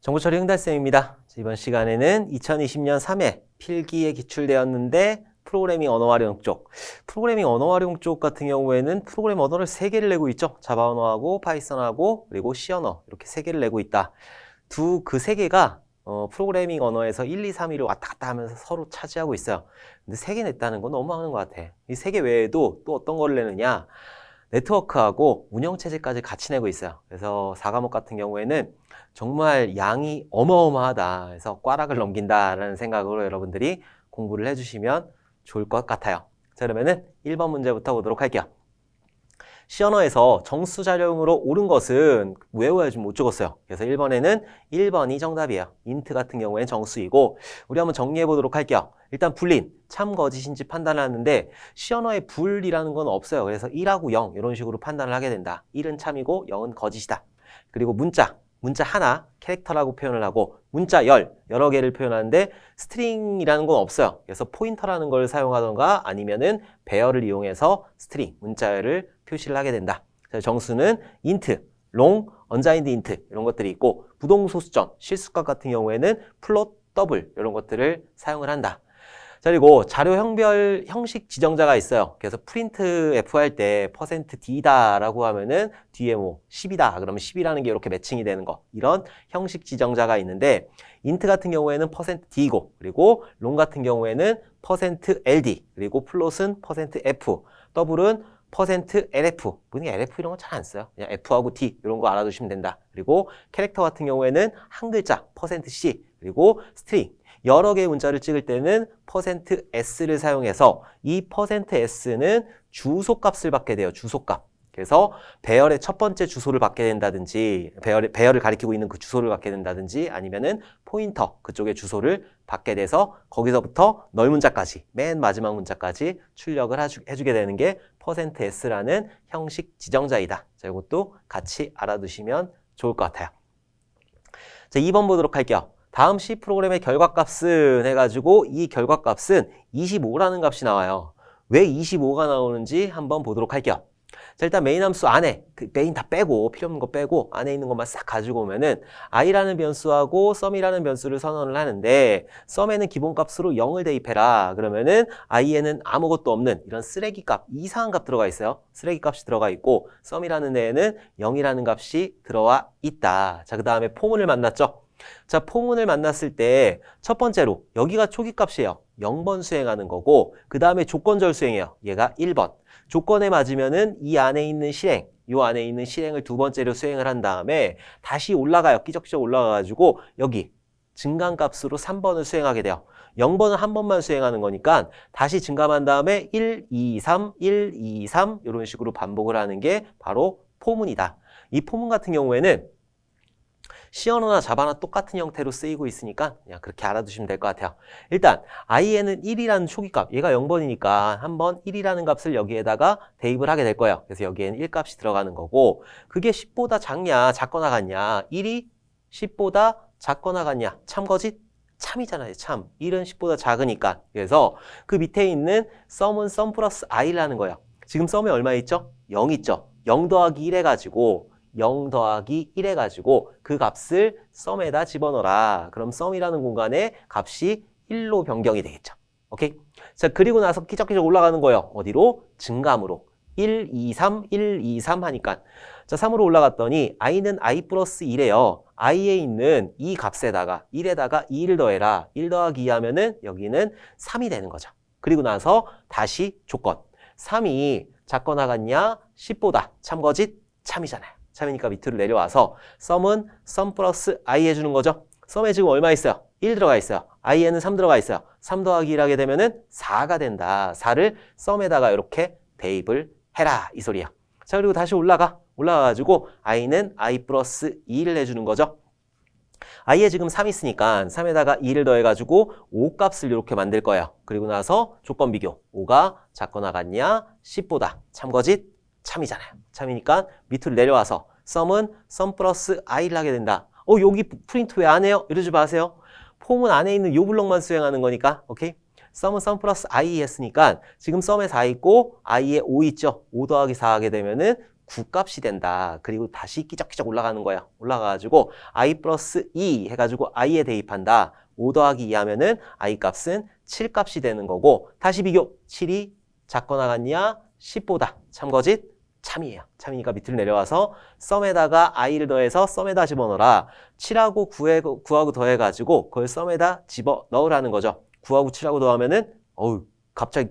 정보처리 흥달쌤입니다. 이번 시간에는 2020년 3회 필기에 기출되었는데 프로그래밍 언어 활용 쪽. 프로그래밍 언어 활용 쪽 같은 경우에는 프로그램 언어를 3개를 내고 있죠. 자바 언어하고 파이썬하고 그리고 C 언어 이렇게 3개를 내고 있다. 그 3개가 프로그래밍 언어에서 1, 2, 3위를 왔다 갔다 하면서 서로 차지하고 있어요. 근데 3개 냈다는 건 너무 많은 것 같아. 이 3개 외에도 또 어떤 거를 내느냐? 네트워크하고 운영체제까지 같이 내고 있어요. 그래서 4과목 같은 경우에는 정말 양이 어마어마하다. 그래서 꽈락을 넘긴다라는 생각으로 여러분들이 공부를 해주시면 좋을 것 같아요. 자, 그러면은 1번 문제부터 보도록 할게요. 시언어에서 정수 자료형으로 옳은 것은 외워야지 못 적었어요. 그래서 1번에는 1번이 정답이에요. 인트 같은 경우에는 정수이고, 우리 한번 정리해 보도록 할게요. 일단 불린, 참 거짓인지 판단하는데 시언어에 불이라는 건 없어요. 그래서 1하고 0 이런 식으로 판단을 하게 된다. 1은 참이고 0은 거짓이다. 그리고 문자 하나, 캐릭터라고 표현을 하고 문자 여러 개를 표현하는데 스트링이라는 건 없어요. 그래서 포인터라는 걸 사용하던가 아니면은 배열을 이용해서 스트링, 문자열을 표시를 하게 된다. 정수는 인트, 롱, 언자인드 인트 이런 것들이 있고 부동소수점, 실수값 같은 경우에는 플롯, 더블 이런 것들을 사용을 한다. 자, 그리고 자료 형별 형식 지정자가 있어요. 그래서 프린트 F 할 때 %D다라고 하면은 뒤에 뭐 10이다. 그러면 10이라는 게 이렇게 매칭이 되는 거. 이런 형식 지정자가 있는데 인트 같은 경우에는 %D고 그리고 롱 같은 경우에는 %LD 그리고 플롯은 %F, 더블은 %LF. 분이 LF 이런 거 잘 안 써요. 그냥 F하고 D 이런 거 알아두시면 된다. 그리고 캐릭터 같은 경우에는 한 글자 %C 그리고 스트링. 여러 개의 문자를 찍을 때는 %S를 사용해서 이 %S는 주소값을 받게 돼요. 주소값. 그래서 배열의 첫 번째 주소를 받게 된다든지 배열을 가리키고 있는 그 주소를 받게 된다든지 아니면은 포인터 그쪽의 주소를 받게 돼서 거기서부터 널 문자까지 맨 마지막 문자까지 출력을 해주게 되는 게 %S라는 형식 지정자이다. 자, 이것도 같이 알아두시면 좋을 것 같아요. 자, 2번 보도록 할게요. 다음 C 프로그램의 결과값은 해가지고 이 결과값은 25라는 값이 나와요. 왜 25가 나오는지 한번 보도록 할게요. 자, 일단 메인 함수 안에 메인 다 빼고 필요 없는 거 빼고 안에 있는 것만 싹 가지고 오면은 i라는 변수하고 sum이라는 변수를 선언을 하는데 sum에는 기본값으로 0을 대입해라. 그러면은 i에는 아무것도 없는 이런 쓰레기값, 이상한 값 들어가 있어요. 쓰레기값이 들어가 있고 sum이라는 데에는 0이라는 값이 들어와 있다. 자, 그 다음에 포문을 만났죠. 자, 포문을 만났을 때 첫 번째로 여기가 초기값이에요. 0번 수행하는 거고 그 다음에 조건절 수행이에요. 얘가 1번. 조건에 맞으면은 이 안에 있는 실행, 요 안에 있는 실행을 두 번째로 수행을 한 다음에 다시 올라가요. 끼적끼적 올라가가지고 여기 증감값으로 3번을 수행하게 돼요. 0번은 한 번만 수행하는 거니까 다시 증감한 다음에 1, 2, 3, 1, 2, 3 이런 식으로 반복을 하는 게 바로 포문이다. 이 포문 같은 경우에는 C 언어나 자바나 똑같은 형태로 쓰이고 있으니까 그냥 그렇게 알아두시면 될 것 같아요. 일단 i에는 1이라는 초기값, 얘가 0번이니까 한번 1이라는 값을 여기에다가 대입을 하게 될 거예요. 그래서 여기에는 1값이 들어가는 거고 그게 10보다 작냐 작거나 같냐 1이 10보다 작거나 같냐 참거짓? 참이잖아요. 참. 1은 10보다 작으니까. 그래서 그 밑에 있는 sum은 sum 플러스 i라는 거예요. 지금 sum에 얼마 있죠? 0 있죠? 0 더하기 1 해가지고 0 더하기 1 해가지고 그 값을 sum에다 집어넣어라. 그럼 sum이라는 공간에 값이 1로 변경이 되겠죠. 오케이? 자, 그리고 나서 끼적끼적 올라가는 거예요. 어디로? 증감으로. 1, 2, 3, 1, 2, 3 하니까. 자, 3으로 올라갔더니 i는 i 플러스 1이에요. i에 있는 이 값에다가 1에다가 2를 더해라. 1 더하기 2 하면은 여기는 3이 되는 거죠. 그리고 나서 다시 조건. 3이 작거나 같냐? 10보다. 참거짓? 참이잖아요. 참이니까 밑으로 내려와서 sum은 sum 플러스 i 해주는 거죠. sum에 지금 얼마 있어요? 1 들어가 있어요. i에는 3 들어가 있어요. 3 더하기 1 하게 되면은 4가 된다. 4를 sum에다가 이렇게 대입을 해라. 이 소리야. 자, 그리고 다시 올라가가지고 i는 i 플러스 2를 해주는 거죠. i에 지금 3 있으니까 3에다가 2를 더해가지고 5 값을 이렇게 만들 거예요. 그리고 나서 조건 비교. 5가 작거나 같냐? 10보다. 참거짓? 참이잖아요. 참이니까 밑으로 내려와서 sum은 sum 플러스 i를 하게 된다. 여기 프린트 왜 안 해요? 이러지 마세요. 폼은 안에 있는 요 블록만 수행하는 거니까. 오케이? sum은 sum 플러스 i 했으니까 지금 sum에 4 있고 i에 5 있죠. 5 더하기 4 하게 되면은 9 값이 된다. 그리고 다시 끼적끼적 올라가는 거야. 올라가가지고 i 플러스 2 해가지고 i에 대입한다. 5 더하기 2 하면은 i 값은 7 값이 되는 거고 다시 비교. 7이 작거나 같냐? 10보다. 참거짓? 참이에요. 참이니까 밑으로 내려와서 썸에다가 i를 더해서 썸에다 집어넣어라. 7하고 9하고 더해가지고 그걸 썸에다 집어넣으라는 거죠. 9하고 7하고 더하면은 갑자기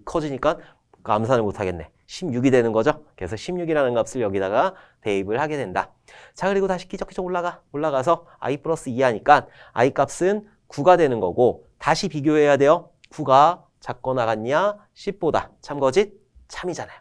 커지니까 암산을 못하겠네. 16이 되는 거죠. 그래서 16이라는 값을 여기다가 대입을 하게 된다. 자, 그리고 다시 끼적끼적 올라가서 i 플러스 2 하니까 i 값은 9가 되는 거고 다시 비교해야 돼요. 9가 작거나 같냐? 10보다. 참거짓? 참이잖아요.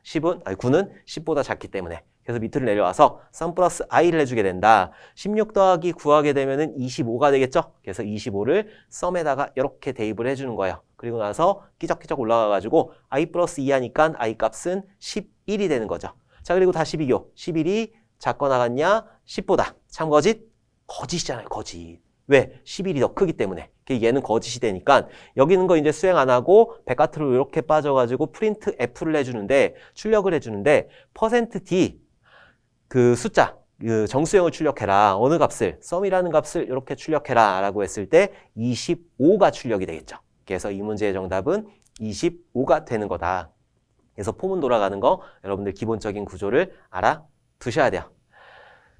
9는 10보다 작기 때문에. 그래서 밑으로 내려와서 썸 플러스 i를 해주게 된다. 16 더하기 9 하게 되면은 25가 되겠죠? 그래서 25를 썸에다가 이렇게 대입을 해주는 거예요. 그리고 나서 끼적끼적 올라가가지고 i 플러스 2 하니까 i 값은 11이 되는 거죠. 자, 그리고 다시 비교. 11이 작거나 같냐? 10보다. 참거짓? 거짓이잖아요, 거짓. 왜? 11이 더 크기 때문에. 얘는 거짓이 되니까 여기 있는 거 이제 수행 안 하고 백과트로 이렇게 빠져가지고 프린트 F를 해주는데 출력을 해주는데 %d 그 숫자 그 정수형을 출력해라. 어느 값을? 썸이라는 값을 이렇게 출력해라 라고 했을 때 25가 출력이 되겠죠. 그래서 이 문제의 정답은 25가 되는 거다. 그래서 포문 돌아가는 거 여러분들 기본적인 구조를 알아두셔야 돼요.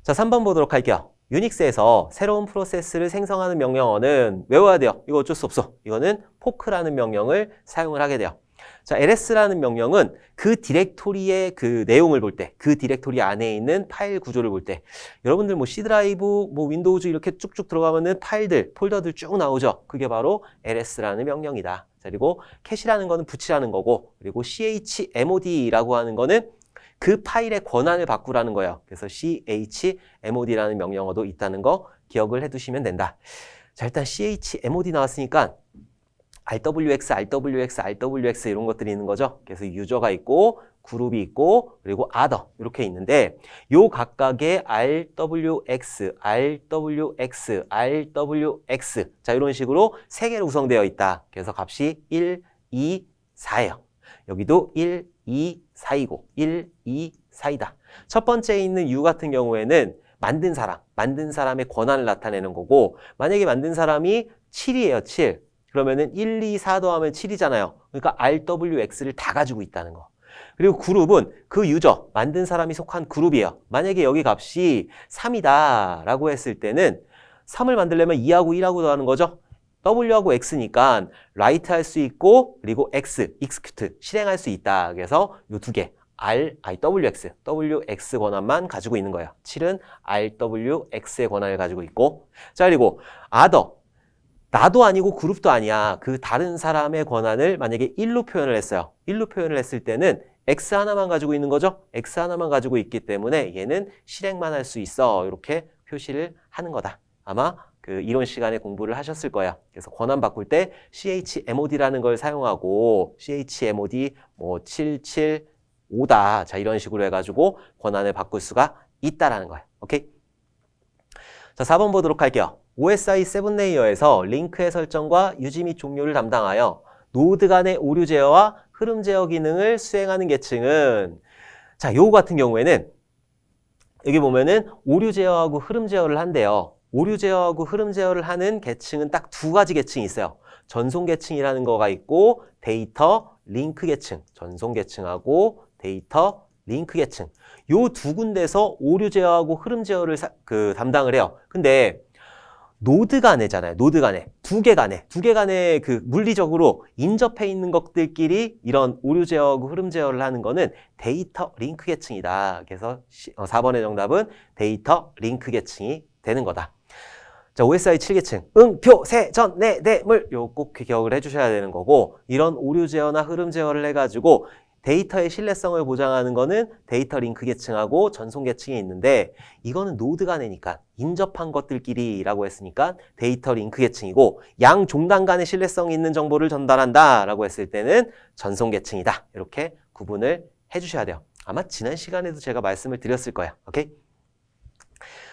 자, 3번 보도록 할게요. 유닉스에서 새로운 프로세스를 생성하는 명령어는 외워야 돼요. 이거 어쩔 수 없어. 이거는 포크라는 명령을 사용을 하게 돼요. 자, ls라는 명령은 그 디렉토리의 그 내용을 볼 때, 그 디렉토리 안에 있는 파일 구조를 볼 때, 여러분들 뭐 C 드라이브, 뭐 윈도우즈 이렇게 쭉쭉 들어가면은 파일들, 폴더들 쭉 나오죠. 그게 바로 ls라는 명령이다. 자, 그리고 캣이라는 거는 붙이라는 거고, 그리고 chmod라고 하는 거는 그 파일의 권한을 바꾸라는 거예요. 그래서 chmod라는 명령어도 있다는 거 기억을 해두시면 된다. 자, 일단 chmod 나왔으니까 rwx, rwx, rwx 이런 것들이 있는 거죠. 그래서 유저가 있고 그룹이 있고 그리고 other 이렇게 있는데 요 각각의 rwx, rwx, rwx 자 이런 식으로 세 개로 구성되어 있다. 그래서 값이 1, 2, 4예요. 여기도 1, 2, 4이고 1, 2, 4이다. 첫 번째에 있는 U 같은 경우에는 만든 사람의 권한을 나타내는 거고 만약에 만든 사람이 7이에요. 7. 그러면은 1, 2, 4 더하면 7이잖아요. 그러니까 RWX를 다 가지고 있다는 거. 그리고 그룹은 그 유저, 만든 사람이 속한 그룹이에요. 만약에 여기 값이 3이다 라고 했을 때는 3을 만들려면 2하고 1하고 더하는 거죠. W하고 X니까 write 할 수 있고 그리고 X, execute, 실행할 수 있다. 그래서 이 두 개, WX 권한만 가지고 있는 거예요. 7은 RWX의 권한을 가지고 있고 자 그리고 other, 나도 아니고 그룹도 아니야. 그 다른 사람의 권한을 만약에 1로 표현을 했어요. 1로 표현을 했을 때는 X 하나만 가지고 있는 거죠. X 하나만 가지고 있기 때문에 얘는 실행만 할 수 있어. 이렇게 표시를 하는 거다. 아마 그 이론 시간에 공부를 하셨을 거야. 그래서 권한 바꿀 때 chmod라는 걸 사용하고 chmod 뭐 775다. 자 이런 식으로 해가지고 권한을 바꿀 수가 있다라는 거야. 오케이? 자 4번 보도록 할게요. OSI 7레이어에서 링크의 설정과 유지 및 종료를 담당하여 노드 간의 오류 제어와 흐름 제어 기능을 수행하는 계층은 자 요거 같은 경우에는 여기 보면은 오류 제어하고 흐름 제어를 한대요. 오류 제어하고 흐름 제어를 하는 계층은 딱 두 가지 계층이 있어요. 전송 계층이라는 거가 있고 데이터 링크 계층. 전송 계층하고 데이터 링크 계층. 요 두 군데서 오류 제어하고 흐름 제어를 담당을 해요. 근데 노드 간에잖아요. 노드 간에. 두 개 간에 그 물리적으로 인접해 있는 것들끼리 이런 오류 제어하고 흐름 제어를 하는 거는 데이터 링크 계층이다. 그래서 4번의 정답은 데이터 링크 계층이 되는 거다. 자, OSI 7계층. 표, 세, 전, 내, 물. 요 꼭 기억을 해주셔야 되는 거고 이런 오류 제어나 흐름 제어를 해가지고 데이터의 신뢰성을 보장하는 거는 데이터 링크 계층하고 전송 계층이 있는데 이거는 노드 간이니까 인접한 것들끼리라고 했으니까 데이터 링크 계층이고 양 종단 간의 신뢰성 있는 정보를 전달한다 라고 했을 때는 전송 계층이다. 이렇게 구분을 해주셔야 돼요. 아마 지난 시간에도 제가 말씀을 드렸을 거예요. 오케이?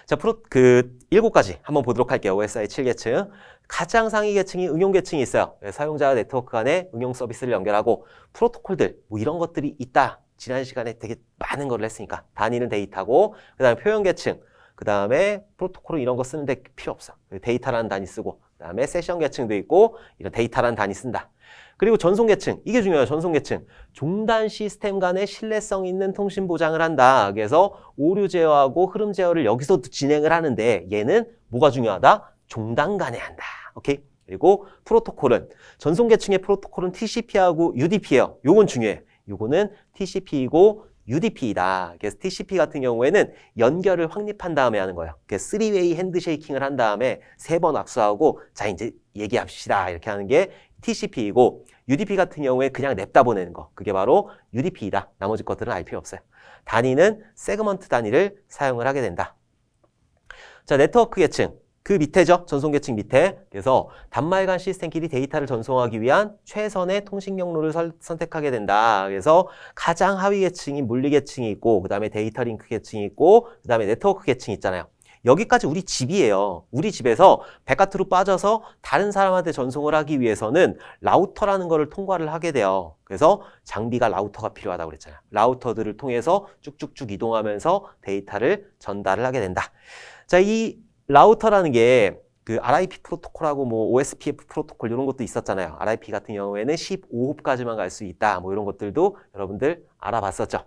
자, 7가지 한번 보도록 할게요. OSI 7계층. 가장 상위 계층이 응용 계층이 있어요. 사용자와 네트워크 간의 응용 서비스를 연결하고 프로토콜들 뭐 이런 것들이 있다. 지난 시간에 되게 많은 걸 했으니까. 단위는 데이터고, 그 다음에 표현 계층, 그 다음에 프로토콜은 이런 거 쓰는데 필요 없어. 데이터라는 단위 쓰고, 그 다음에 세션 계층도 있고, 이런 데이터라는 단위 쓴다. 그리고 전송 계층, 이게 중요해요. 전송 계층. 종단 시스템 간의 신뢰성 있는 통신 보장을 한다. 그래서 오류 제어하고 흐름 제어를 여기서 진행을 하는데 얘는 뭐가 중요하다? 종단 간에 한다. 오케이? 그리고 프로토콜은 전송 계층의 프로토콜은 TCP하고 UDP예요. 요건 중요해. 요거는 TCP이고 UDP이다. 그래서 TCP 같은 경우에는 연결을 확립한 다음에 하는 거예요. 그래서 3웨이 핸드쉐이킹을 한 다음에 3번 악수하고 자 이제 얘기합시다 이렇게 하는 게 TCP이고 UDP 같은 경우에 그냥 냅다 보내는 거. 그게 바로 UDP이다. 나머지 것들은 알 필요 없어요. 단위는 세그먼트 단위를 사용을 하게 된다. 자, 네트워크 계층. 그 밑에죠. 전송 계층 밑에. 그래서 단말 간 시스템끼리 데이터를 전송하기 위한 최선의 통신 경로를 선택하게 된다. 그래서 가장 하위 계층이 물리 계층이 있고 그 다음에 데이터 링크 계층이 있고 그 다음에 네트워크 계층이 있잖아요. 여기까지 우리 집이에요. 우리 집에서 바깥으로 빠져서 다른 사람한테 전송을 하기 위해서는 라우터라는 거를 통과를 하게 돼요. 그래서 장비가 라우터가 필요하다고 그랬잖아요. 라우터들을 통해서 쭉쭉쭉 이동하면서 데이터를 전달을 하게 된다. 자, 이 라우터라는 게 그 RIP 프로토콜하고 뭐 OSPF 프로토콜 이런 것도 있었잖아요. RIP 같은 경우에는 15홉까지만 갈 수 있다. 뭐 이런 것들도 여러분들 알아봤었죠.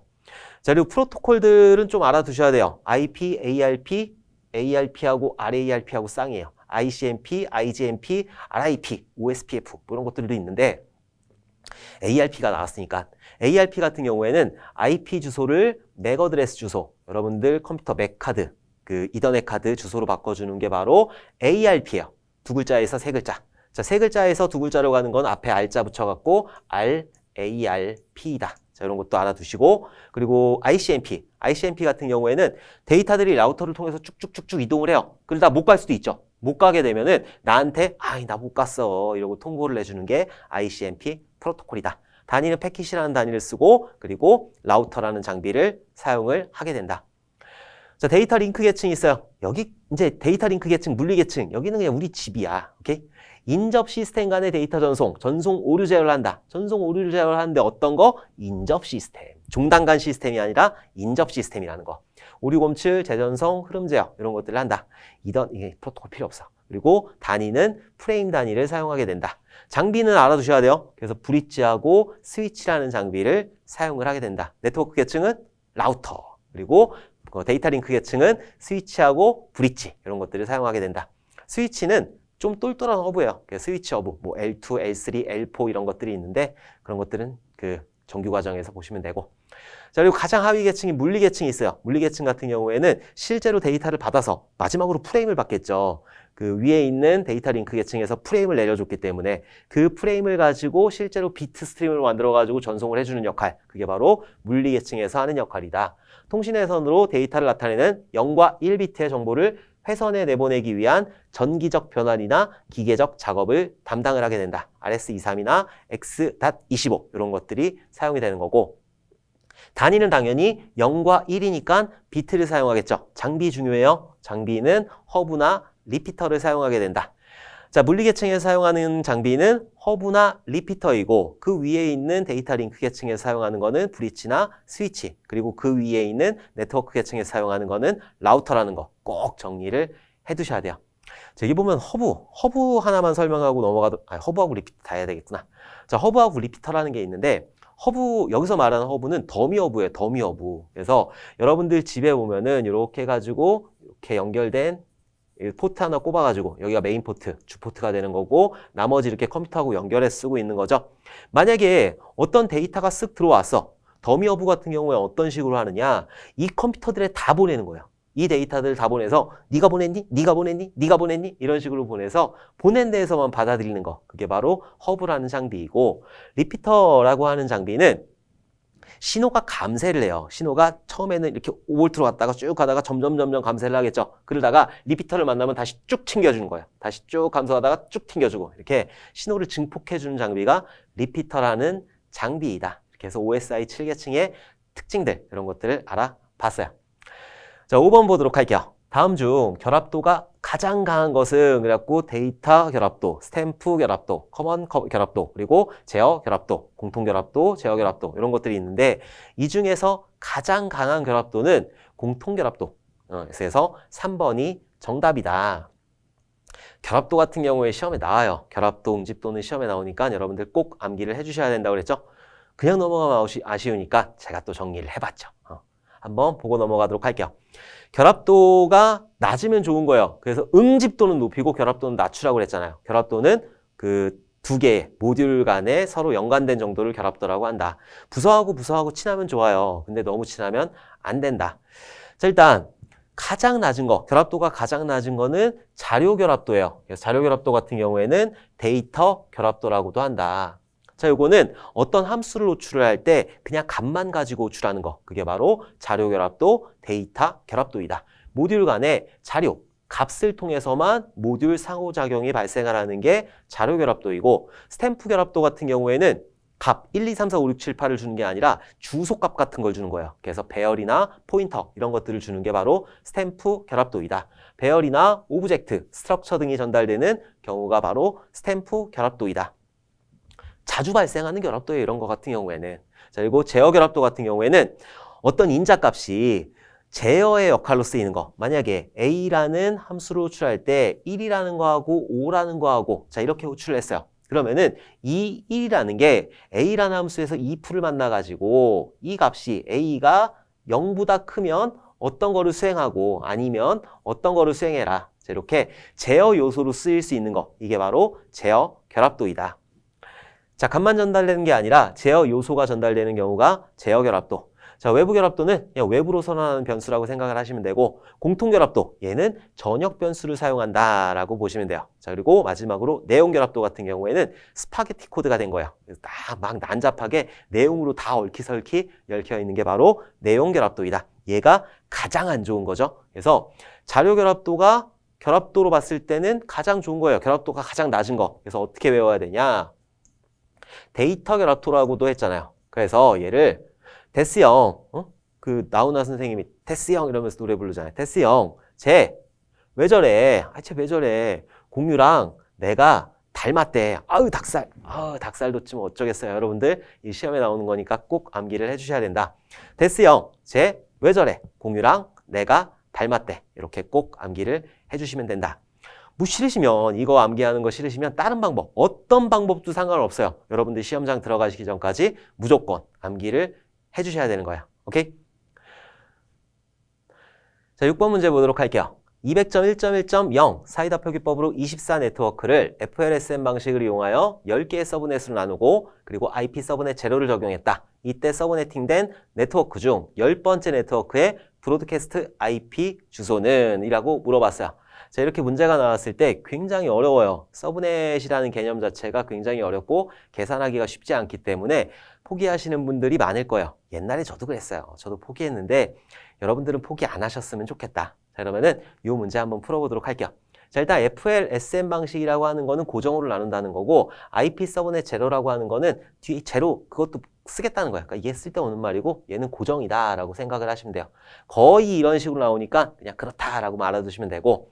자, 그리고 프로토콜들은 좀 알아두셔야 돼요. IP, ARP, ARP하고 RARP하고 쌍이에요. ICMP, IGMP, RIP, OSPF 뭐 이런 것들도 있는데 ARP가 나왔으니까 ARP 같은 경우에는 IP 주소를 맥 어드레스 주소, 여러분들 컴퓨터 맥 카드, 그 이더넷 카드 주소로 바꿔주는 게 바로 ARP예요. 두 글자에서 세 글자. 자, 세 글자에서 두 글자로 가는 건 앞에 R자 붙여갖고 RARP이다. 자, 이런 것도 알아두시고, 그리고 ICMP. ICMP 같은 경우에는 데이터들이 라우터를 통해서 쭉쭉쭉쭉 이동을 해요. 그러다 못 갈 수도 있죠. 못 가게 되면은 나한테 나 못 갔어 이러고 통보를 해주는 게 ICMP 프로토콜이다. 단위는 패킷이라는 단위를 쓰고 그리고 라우터라는 장비를 사용을 하게 된다. 자, 데이터 링크 계층이 있어요. 여기 이제 데이터 링크 계층, 물리 계층. 여기는 그냥 우리 집이야. 오케이? 인접 시스템 간의 데이터 전송 오류 제어를 한다. 전송 오류 제어를 하는데 어떤 거? 인접 시스템. 종단 간 시스템이 아니라 인접 시스템이라는 거. 오류 검출, 재전송, 흐름 제어 이런 것들을 한다. 이게 프로토콜 필요 없어. 그리고 단위는 프레임 단위를 사용하게 된다. 장비는 알아두셔야 돼요. 그래서 브릿지하고 스위치라는 장비를 사용을 하게 된다. 네트워크 계층은 라우터. 그리고 데이터 링크 계층은 스위치하고 브릿지 이런 것들을 사용하게 된다. 스위치는 좀 똘똘한 허브예요. 스위치 허브, 뭐 L2, L3, L4 이런 것들이 있는데 그런 것들은 그 정규 과정에서 보시면 되고. 자, 그리고 가장 하위 계층이 물리 계층이 있어요. 물리 계층 같은 경우에는 실제로 데이터를 받아서 마지막으로 프레임을 받겠죠. 그 위에 있는 데이터 링크 계층에서 프레임을 내려줬기 때문에 그 프레임을 가지고 실제로 비트 스트림을 만들어가지고 전송을 해주는 역할. 그게 바로 물리 계층에서 하는 역할이다. 통신 회선으로 데이터를 나타내는 0과 1비트의 정보를 회선에 내보내기 위한 전기적 변환이나 기계적 작업을 담당을 하게 된다. RS23이나 X.25 이런 것들이 사용이 되는 거고 단위는 당연히 0과 1이니까 비트를 사용하겠죠. 장비 중요해요. 장비는 허브나 리피터를 사용하게 된다. 자, 물리 계층에 사용하는 장비는 허브나 리피터이고 그 위에 있는 데이터 링크 계층에 사용하는 거는 브릿지나 스위치 그리고 그 위에 있는 네트워크 계층에 사용하는 거는 라우터라는 거 꼭 정리를 해두셔야 돼요. 자, 여기 보면 허브 하나만 설명하고 허브하고 리피터 다 해야 되겠구나. 자, 허브하고 리피터라는 게 있는데 여기서 말하는 허브는 더미 허브예요. 더미 허브. 그래서 여러분들 집에 보면은 이렇게 해가지고 이렇게 연결된 포트 하나 꼽아가지고 여기가 메인 포트, 주 포트가 되는 거고 나머지 이렇게 컴퓨터하고 연결해서 쓰고 있는 거죠. 만약에 어떤 데이터가 쓱 들어왔어. 더미 허브 같은 경우에 어떤 식으로 하느냐. 이 컴퓨터들에 다 보내는 거예요. 이 데이터들을 다 보내서 네가 보냈니? 네가 보냈니? 네가 보냈니? 이런 식으로 보내서 보낸 데에서만 받아들이는 거. 그게 바로 허브라는 장비이고 리피터라고 하는 장비는 신호가 감쇄를 해요. 신호가 처음에는 이렇게 5V로 갔다가 쭉 가다가 점점 감쇄를 하겠죠. 그러다가 리피터를 만나면 다시 쭉 튕겨주는 거예요. 다시 쭉 감소하다가 쭉 튕겨주고 이렇게 신호를 증폭해주는 장비가 리피터라는 장비이다. 이렇게 해서 OSI 7계층의 특징들 이런 것들을 알아봤어요. 자, 5번 보도록 할게요. 다음 중 결합도가 가장 강한 것은 그래갖고 데이터 결합도, 스탬프 결합도, 커먼 결합도, 그리고 제어 결합도, 공통 결합도, 제어 결합도 이런 것들이 있는데 이 중에서 가장 강한 결합도는 공통 결합도. 그래서 3번이 정답이다. 결합도 같은 경우에 시험에 나와요. 결합도, 응집도는 시험에 나오니까 여러분들 꼭 암기를 해주셔야 된다고 그랬죠? 그냥 넘어가면 아쉬우니까 제가 또 정리를 해봤죠. 한번 보고 넘어가도록 할게요. 결합도가 낮으면 좋은 거예요. 그래서 응집도는 높이고 결합도는 낮추라고 그랬잖아요. 결합도는 그 두 개의 모듈 간에 서로 연관된 정도를 결합도라고 한다. 부서하고 친하면 좋아요. 근데 너무 친하면 안 된다. 자, 일단 가장 낮은 거, 결합도가 가장 낮은 거는 자료 결합도예요. 그래서 자료 결합도 같은 경우에는 데이터 결합도라고도 한다. 자, 요거는 어떤 함수를 호출을 할 때 그냥 값만 가지고 호출하는 거. 그게 바로 자료 결합도, 데이터 결합도이다. 모듈 간의 자료, 값을 통해서만 모듈 상호작용이 발생하라는 게 자료 결합도이고 스탬프 결합도 같은 경우에는 값 1, 2, 3, 4, 5, 6, 7, 8을 주는 게 아니라 주소값 같은 걸 주는 거예요. 그래서 배열이나 포인터 이런 것들을 주는 게 바로 스탬프 결합도이다. 배열이나 오브젝트, 스트럭처 등이 전달되는 경우가 바로 스탬프 결합도이다. 자주 발생하는 결합도예요. 이런 거 같은 경우에는. 자, 그리고 제어 결합도 같은 경우에는 어떤 인자값이 제어의 역할로 쓰이는 거. 만약에 A라는 함수를 호출할 때 1이라는 거하고 5라는 거하고 자 이렇게 호출을 했어요. 그러면은 이 1이라는 게 A라는 함수에서 2%를 만나가지고 이 값이 A가 0보다 크면 어떤 거를 수행하고 아니면 어떤 거를 수행해라. 자, 이렇게 제어 요소로 쓰일 수 있는 거. 이게 바로 제어 결합도이다. 자, 값만 전달되는 게 아니라 제어 요소가 전달되는 경우가 제어 결합도. 자, 외부 결합도는 그냥 외부로 선언하는 변수라고 생각을 하시면 되고 공통 결합도, 얘는 전역 변수를 사용한다라고 보시면 돼요. 자, 그리고 마지막으로 내용 결합도 같은 경우에는 스파게티 코드가 된 거예요. 그래서 딱 막 난잡하게 내용으로 다 얽히설키 얽혀 있는 게 바로 내용 결합도이다. 얘가 가장 안 좋은 거죠. 그래서 자료 결합도가 결합도로 봤을 때는 가장 좋은 거예요. 결합도가 가장 낮은 거. 그래서 어떻게 외워야 되냐? 데이터 결합도라고도 했잖아요. 그래서 얘를 데스 형, 그 나훈아 선생님이 데스 형 이러면서 노래 부르잖아요. 데스 형, 쟤 왜 저래? 쟤 왜 저래? 공유랑 내가 닮았대. 아우 닭살. 닭살 돋지면 어쩌겠어요. 여러분들 이 시험에 나오는 거니까 꼭 암기를 해주셔야 된다. 데스 형, 쟤 왜 저래? 공유랑 내가 닮았대. 이렇게 꼭 암기를 해주시면 된다. 뭐 싫으시면 이거 암기하는 거 싫으시면 다른 방법, 어떤 방법도 상관없어요. 여러분들 시험장 들어가시기 전까지 무조건 암기를 해주셔야 되는 거예요. 오케이? 자, 6번 문제 보도록 할게요. 200.1.1.0 사이다 표기법으로 24 네트워크를 FLSM 방식을 이용하여 10개의 서브넷으로 나누고 그리고 IP 서브넷 제로를 적용했다. 이때 서브네팅된 네트워크 중 10번째 네트워크의 브로드캐스트 IP 주소는? 이라고 물어봤어요. 자, 이렇게 문제가 나왔을 때 굉장히 어려워요. 서브넷이라는 개념 자체가 굉장히 어렵고 계산하기가 쉽지 않기 때문에 포기하시는 분들이 많을 거예요. 옛날에 저도 그랬어요. 저도 포기했는데 여러분들은 포기 안 하셨으면 좋겠다. 자, 그러면은 이 문제 한번 풀어보도록 할게요. 자, 일단 FLSM 방식이라고 하는 거는 고정으로 나눈다는 거고 IP 서브넷 제로라고 하는 거는 뒤에 제로 그것도 쓰겠다는 거야. 그러니까 이게 쓸데없는 말이고 얘는 고정이다라고 생각을 하시면 돼요. 거의 이런 식으로 나오니까 그냥 그렇다라고 알아두시면 되고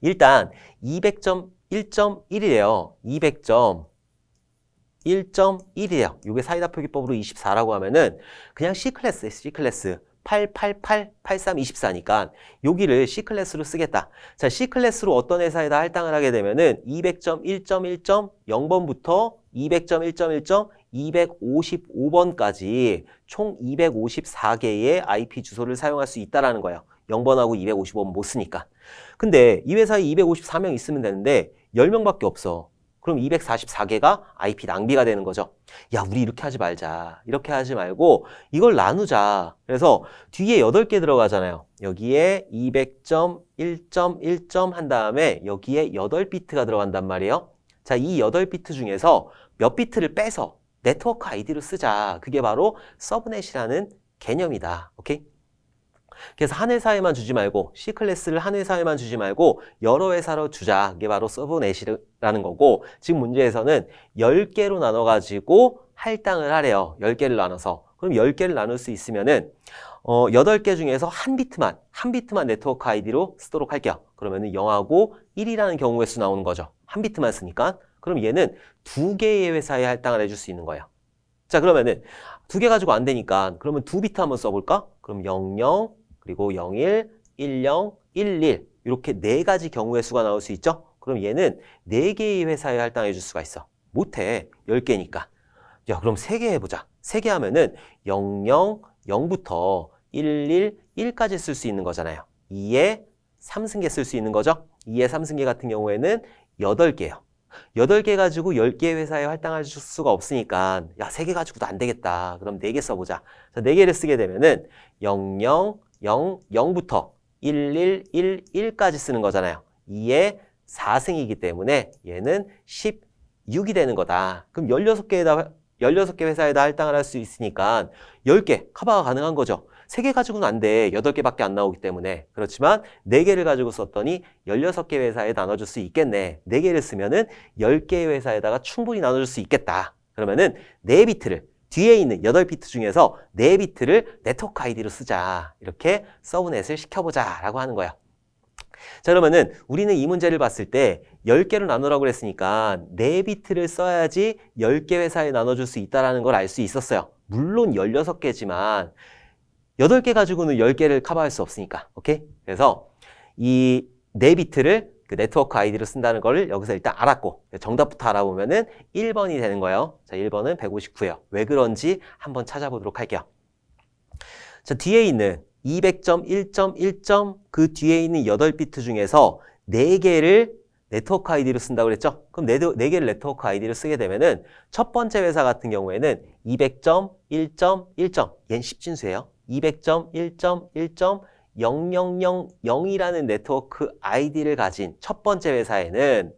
일단 200.1.1이래요. 200.1.1이에요. 이게 사이다 표기법으로 24라고 하면은 그냥 C클래스예요. C클래스. 888, 83, 24니까 여기를 C클래스로 쓰겠다. 자, C클래스로 어떤 회사에다 할당을 하게 되면은 200.1.1.0번부터 200.1.255번까지 총 254개의 IP 주소를 사용할 수 있다라는 거예요. 0번하고 255번 못 쓰니까. 근데 이 회사에 254명 있으면 되는데 10명밖에 없어. 그럼 244개가 IP 낭비가 되는 거죠. 야, 우리 이렇게 하지 말자. 이렇게 하지 말고 이걸 나누자. 그래서 뒤에 8개 들어가잖아요. 여기에 200.1.1. 한 다음에 여기에 8비트가 들어간단 말이에요. 자, 이 8비트 중에서 몇 비트를 빼서 네트워크 아이디로 쓰자. 그게 바로 서브넷이라는 개념이다. 오케이? 그래서 한 회사에만 주지 말고 C클래스를 한 회사에만 주지 말고 여러 회사로 주자. 이게 바로 서브넷이라는 거고 지금 문제에서는 10개로 나눠가지고 할당을 하래요. 10개를 나눠서. 그럼 10개를 나눌 수 있으면은 8개 중에서 한 비트만 네트워크 아이디로 쓰도록 할게요. 그러면은 0하고 1이라는 경우의 수 나오는 거죠. 한 비트만 쓰니까. 그럼 얘는 2개의 회사에 할당을 해줄 수 있는 거예요. 자, 그러면은 2개 가지고 안 되니까 그러면 2비트 한번 써볼까? 그럼 00, 그리고 01, 10, 11 이렇게 4가지 경우의 수가 나올 수 있죠? 그럼 얘는 4개의 회사에 할당해 줄 수가 있어. 못해. 10개니까. 야, 그럼 3개 해보자. 3개 하면은 00, 0부터 11, 1까지 쓸 수 있는 거잖아요. 2에 3승계 쓸 수 있는 거죠? 2에 3승계 같은 경우에는 8개예요. 8개 가지고 10개 회사에 할당할 수가 없으니까 야, 3개 가지고도 안 되겠다. 그럼 4개 써보자. 자, 4개를 쓰게 되면은 00, 0, 0부터 11, 1, 1까지 쓰는 거잖아요. 2에 4승이기 때문에 얘는 16이 되는 거다. 그럼 16개 회사에다 할당을 할 수 있으니까 10개 커버가 가능한 거죠. 3개 가지고는 안 돼. 8개밖에 안 나오기 때문에. 그렇지만 4개를 가지고 썼더니 16개 회사에 나눠줄 수 있겠네. 4개를 쓰면은 10개의 회사에다가 충분히 나눠줄 수 있겠다. 그러면은 4비트를 뒤에 있는 8비트 중에서 4비트를 네트워크 아이디로 쓰자. 이렇게 서브넷을 시켜보자 라고 하는 거예요. 자, 그러면은 우리는 이 문제를 봤을 때 10개로 나누라고 그랬으니까 4비트를 써야지 10개 회사에 나눠줄 수 있다는 걸 알 수 있었어요. 물론 16개지만 8개 가지고는 10개를 커버할 수 없으니까. 오케이? 그래서 이 4비트를 그 네트워크 아이디로 쓴다는 걸 여기서 일단 알았고 정답부터 알아보면은 1번이 되는 거예요. 자, 1번은 159예요. 왜 그런지 한번 찾아보도록 할게요. 자, 뒤에 있는 200.1.1. 그 뒤에 있는 8비트 중에서 4개를 네트워크 아이디로 쓴다고 그랬죠? 그럼 4개를 네트워크 아이디로 쓰게 되면은 첫 번째 회사 같은 경우에는 200.1.1. 얘는 10진수예요. 200.1.1.0000이라는 네트워크 아이디를 가진 첫 번째 회사에는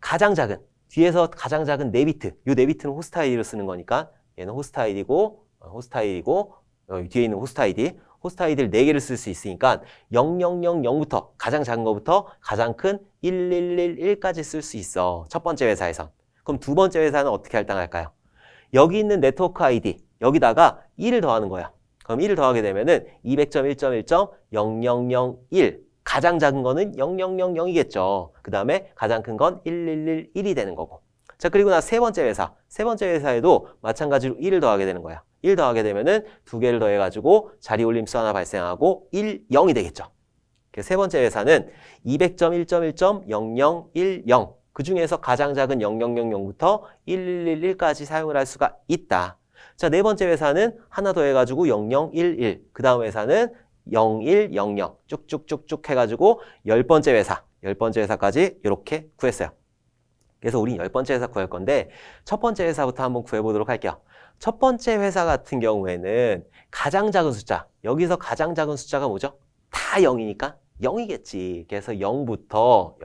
가장 작은, 뒤에서 가장 작은 4비트, 이 4비트는 호스트 아이디로 쓰는 거니까 얘는 호스트 아이디고 뒤에 있는 호스트 아이디를 4개를 쓸 수 있으니까 0000부터 가장 작은 거부터 가장 큰 1111까지 쓸 수 있어. 첫 번째 회사에선. 그럼 두 번째 회사는 어떻게 할당할까요? 여기 있는 네트워크 아이디 여기다가 1을 더하는 거야. 그럼 1을 더하게 되면은 200.1.1.0001 가장 작은 거는 0000이겠죠. 그 다음에 가장 큰 건 1111이 되는 거고. 자, 그리고 나 세 번째 회사에도 마찬가지로 1을 더하게 되는 거야. 1 더하게 되면은 2개를 더해가지고 자리 올림수 하나 발생하고 1, 0이 되겠죠. 세 번째 회사는 200.1.1.0010 그 중에서 가장 작은 0000부터 1111까지 사용을 할 수가 있다. 자, 네 번째 회사는 하나 더 해가지고 0011 그 다음 회사는 0100 쭉쭉쭉쭉 해가지고 10번째 회사까지 이렇게 구했어요. 그래서 우린 10번째 회사 구할 건데 첫 번째 회사부터 한번 구해보도록 할게요. 첫 번째 회사 같은 경우에는 가장 작은 숫자, 여기서 가장 작은 숫자가 뭐죠? 다 0이니까 0이겠지. 그래서 0부터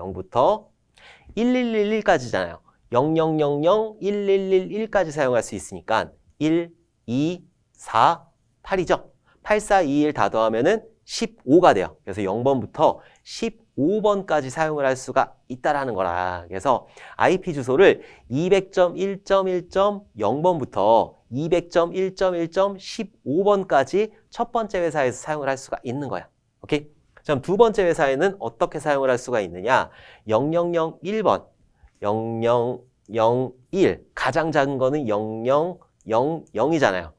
1111까지잖아요. 00001111까지 사용할 수 있으니까 1, 2, 4, 8이죠. 8, 4, 2, 1 다 더하면은 15가 돼요. 그래서 0번부터 15번까지 사용을 할 수가 있다라는 거라. 그래서 IP 주소를 200.1.1.0번부터 200.1.1.15번까지 첫 번째 회사에서 사용을 할 수가 있는 거야. 오케이? 그럼 두 번째 회사에는 어떻게 사용을 할 수가 있느냐? 0001번, 0001 가장 작은 거는 0000이잖아요.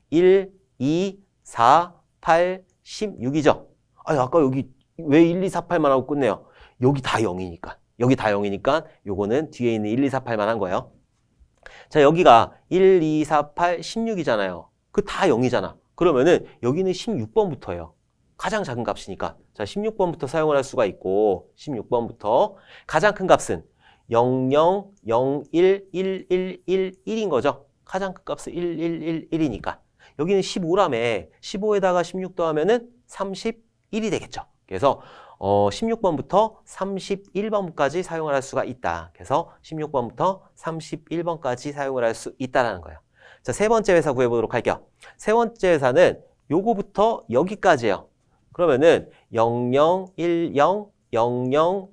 1, 2, 4, 8, 16이죠. 아니, 아까 여기 왜 1, 2, 4, 8만 하고 끝내요? 여기 다 0이니까. 요거는 뒤에 있는 1, 2, 4, 8만 한 거예요. 자, 여기가 1, 2, 4, 8, 16이잖아요. 그 다 0이잖아. 그러면은 여기는 16번부터예요. 가장 작은 값이니까. 자, 16번부터 사용을 할 수가 있고 16번부터 가장 큰 값은 00, 01, 1111인 거죠. 가장 큰 값은 1111이니까. 여기는 15라며 15에다가 16 더하면은 31이 되겠죠. 그래서 16번부터 31번까지 사용을 할 수가 있다. 그래서 16번부터 31번까지 사용을 할 수 있다라는 거예요. 자, 세 번째 회사 구해보도록 할게요. 세 번째 회사는 요거부터 여기까지예요. 그러면은 00, 10, 00,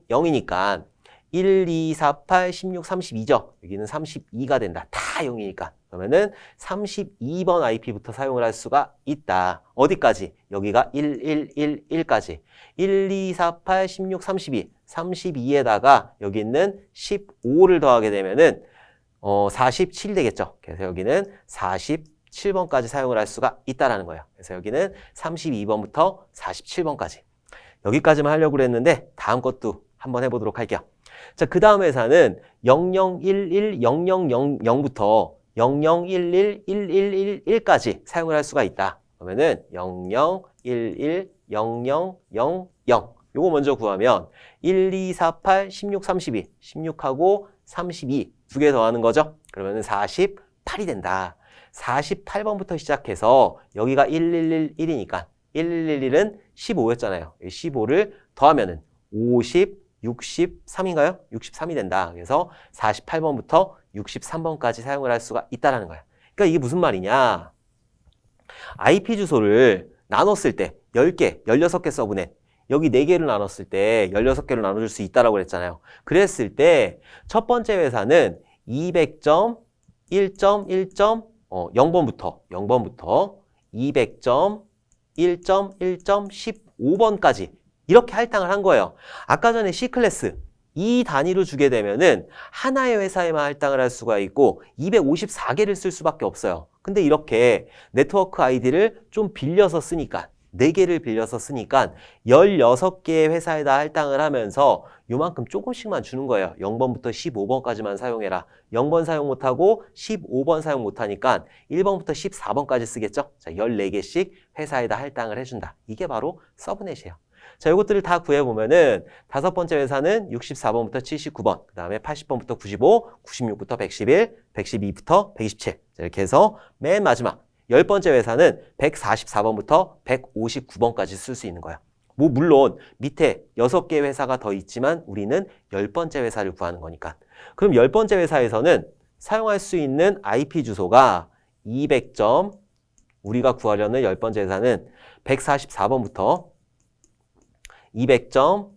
00이니까 1, 2, 4, 8, 16, 32죠. 여기는 32가 된다. 다 0이니까. 그러면은 32번 IP부터 사용을 할 수가 있다. 어디까지? 여기가 1111까지. 1, 2, 4, 8, 16, 32. 32에다가 여기 있는 15를 더하게 되면은 47이 되겠죠. 그래서 여기는 47번까지 사용을 할 수가 있다라는 거예요. 그래서 여기는 32번부터 47번까지. 여기까지만 하려고 그랬는데 다음 것도 한번 해보도록 할게요. 자, 그 다음 회사는 00110000부터 00111111까지 사용을 할 수가 있다. 그러면은 00110000 요거 먼저 구하면 1, 2, 4, 8, 16, 32 16하고 32 두 개 더하는 거죠. 그러면은 48이 된다. 48번부터 시작해서 여기가 1111이니까 1111은 15였잖아요. 15를 더하면은 50, 63인가요? 63이 된다. 그래서 48번부터 63번까지 사용을 할 수가 있다는 거야. 그러니까 이게 무슨 말이냐? IP 주소를 나눴을 때 10개, 16개 서브넷 여기 4개를 나눴을 때 16개로 나눠줄 수 있다라고 그랬잖아요. 그랬을 때 첫 번째 회사는 200.1.1.0번부터 200.1.1.15번까지 이렇게 할당을 한 거예요. 아까 전에 C클래스 이 단위로 주게 되면은 하나의 회사에만 할당을 할 수가 있고 254개를 쓸 수밖에 없어요. 근데 이렇게 네트워크 아이디를 좀 빌려서 쓰니까 4개를 빌려서 쓰니까 16개의 회사에다 할당을 하면서 요만큼 조금씩만 주는 거예요. 0번부터 15번까지만 사용해라. 0번 사용 못하고 15번 사용 못하니까 1번부터 14번까지 쓰겠죠? 자, 14개씩 회사에다 할당을 해준다. 이게 바로 서브넷이에요. 자, 이것들을 다 구해보면은 다섯 번째 회사는 64번부터 79번, 그 다음에 80번부터 95, 96부터 111, 112부터 127. 자, 이렇게 해서 맨 마지막 10번째 회사는 144번부터 159번까지 쓸 수 있는 거야. 뭐 물론 밑에 6개의 회사가 더 있지만 우리는 10번째 회사를 구하는 거니까. 그럼 10번째 회사에서는 사용할 수 있는 IP 주소가 200점, 우리가 구하려는 10번째 회사는 144번부터 200점,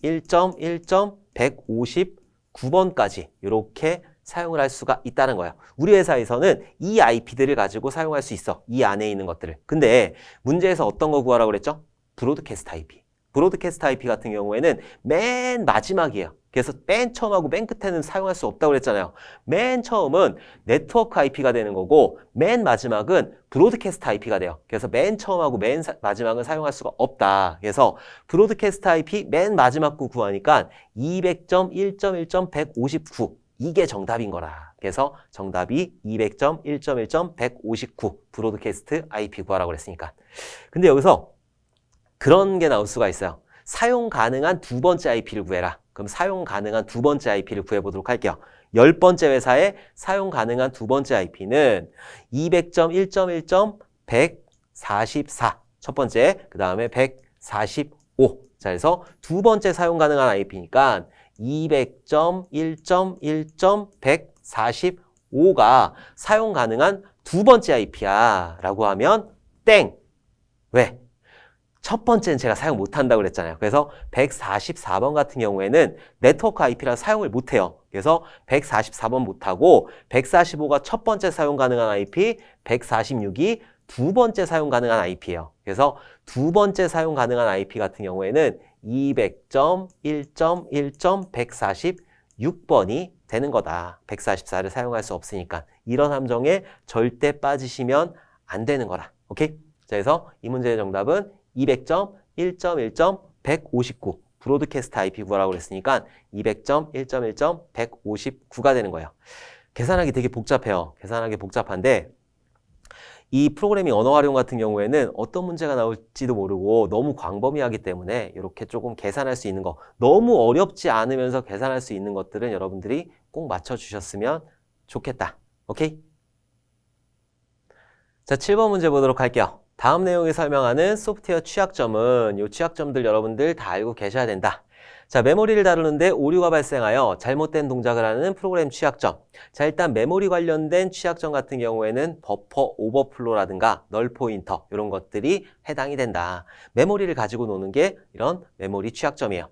1.1.159번까지 이렇게 사용을 할 수가 있다는 거야. 우리 회사에서는 이 IP들을 가지고 사용할 수 있어. 이 안에 있는 것들을. 근데 문제에서 어떤 거 구하라고 그랬죠? 브로드캐스트 IP. 브로드캐스트 IP 같은 경우에는 맨 마지막이에요. 그래서 맨 처음하고 맨 끝에는 사용할 수 없다고 그랬잖아요. 맨 처음은 네트워크 IP가 되는 거고 맨 마지막은 브로드캐스트 IP가 돼요. 그래서 맨 처음하고 맨 마지막은 사용할 수가 없다. 그래서 브로드캐스트 IP 맨 마지막 거 구하니까 200.1.1.159 이게 정답인 거라. 그래서 정답이 200.1.1.159 브로드캐스트 IP 구하라고 그랬으니까. 근데 여기서 그런 게 나올 수가 있어요. 사용 가능한 두 번째 IP를 구해라. 그럼 사용 가능한 두 번째 IP를 구해보도록 할게요. 10번째 회사에 사용 가능한 두 번째 IP는 200.1.1.144 첫 번째, 그 다음에 145. 자, 그래서 두 번째 사용 가능한 IP니까 200.1.1.145가 사용 가능한 두 번째 IP야 라고 하면 땡! 왜? 첫 번째는 제가 사용 못한다고 그랬잖아요. 그래서 144번 같은 경우에는 네트워크 IP라 사용을 못해요. 그래서 144번 못하고 145가 첫 번째 사용 가능한 IP, 146이 두 번째 사용 가능한 IP예요. 그래서 두 번째 사용 가능한 IP 같은 경우에는 200.1.1.146번이 되는 거다. 144를 사용할 수 없으니까. 이런 함정에 절대 빠지시면 안 되는 거라. 오케이? 자, 그래서 이 문제의 정답은 200.1.1.159 브로드캐스트 IP 구하라고 그랬으니까 200.1.1.159가 되는 거예요. 계산하기 되게 복잡해요. 계산하기 복잡한데 이 프로그래밍 언어 활용 같은 경우에는 어떤 문제가 나올지도 모르고 너무 광범위하기 때문에 이렇게 조금 계산할 수 있는 거 너무 어렵지 않으면서 계산할 수 있는 것들은 여러분들이 꼭 맞춰주셨으면 좋겠다. 오케이? 자, 7번 문제 보도록 할게요. 다음 내용에 설명하는 소프트웨어 취약점은 이 취약점들 여러분들 다 알고 계셔야 된다. 자, 메모리를 다루는데 오류가 발생하여 잘못된 동작을 하는 프로그램 취약점. 자, 일단 메모리 관련된 취약점 같은 경우에는 버퍼 오버플로라든가 널 포인터 이런 것들이 해당이 된다. 메모리를 가지고 노는 게 이런 메모리 취약점이에요.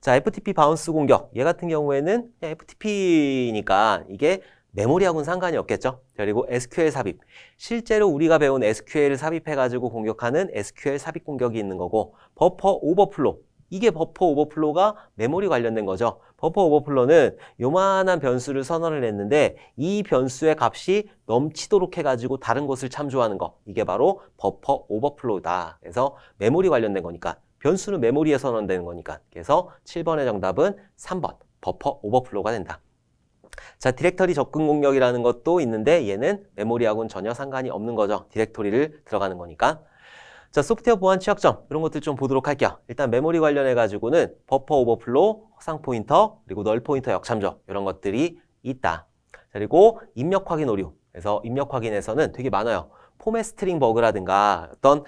자, FTP 바운스 공격. 얘 같은 경우에는 FTP니까 이게 메모리하고는 상관이 없겠죠. 그리고 SQL 삽입. 실제로 우리가 배운 SQL을 삽입해가지고 공격하는 SQL 삽입 공격이 있는 거고, 버퍼 오버플로. 이게 버퍼 오버플로가 메모리 관련된 거죠. 버퍼 오버플로는 요만한 변수를 선언을 했는데 이 변수의 값이 넘치도록 해가지고 다른 곳을 참조하는 거. 이게 바로 버퍼 오버플로다. 그래서 메모리 관련된 거니까. 변수는 메모리에 선언되는 거니까. 그래서 7번의 정답은 3번. 버퍼 오버플로가 된다. 자, 디렉터리 접근 공격이라는 것도 있는데 얘는 메모리하고는 전혀 상관이 없는 거죠. 디렉토리를 들어가는 거니까. 자, 소프트웨어 보안 취약점 이런 것들 좀 보도록 할게요. 일단 메모리 관련해 가지고는 버퍼 오버플로, 허상 포인터, 그리고 널 포인터 역참조 이런 것들이 있다. 그리고 입력 확인 오류. 그래서 입력 확인에서는 되게 많아요. 포맷 스트링 버그라든가 어떤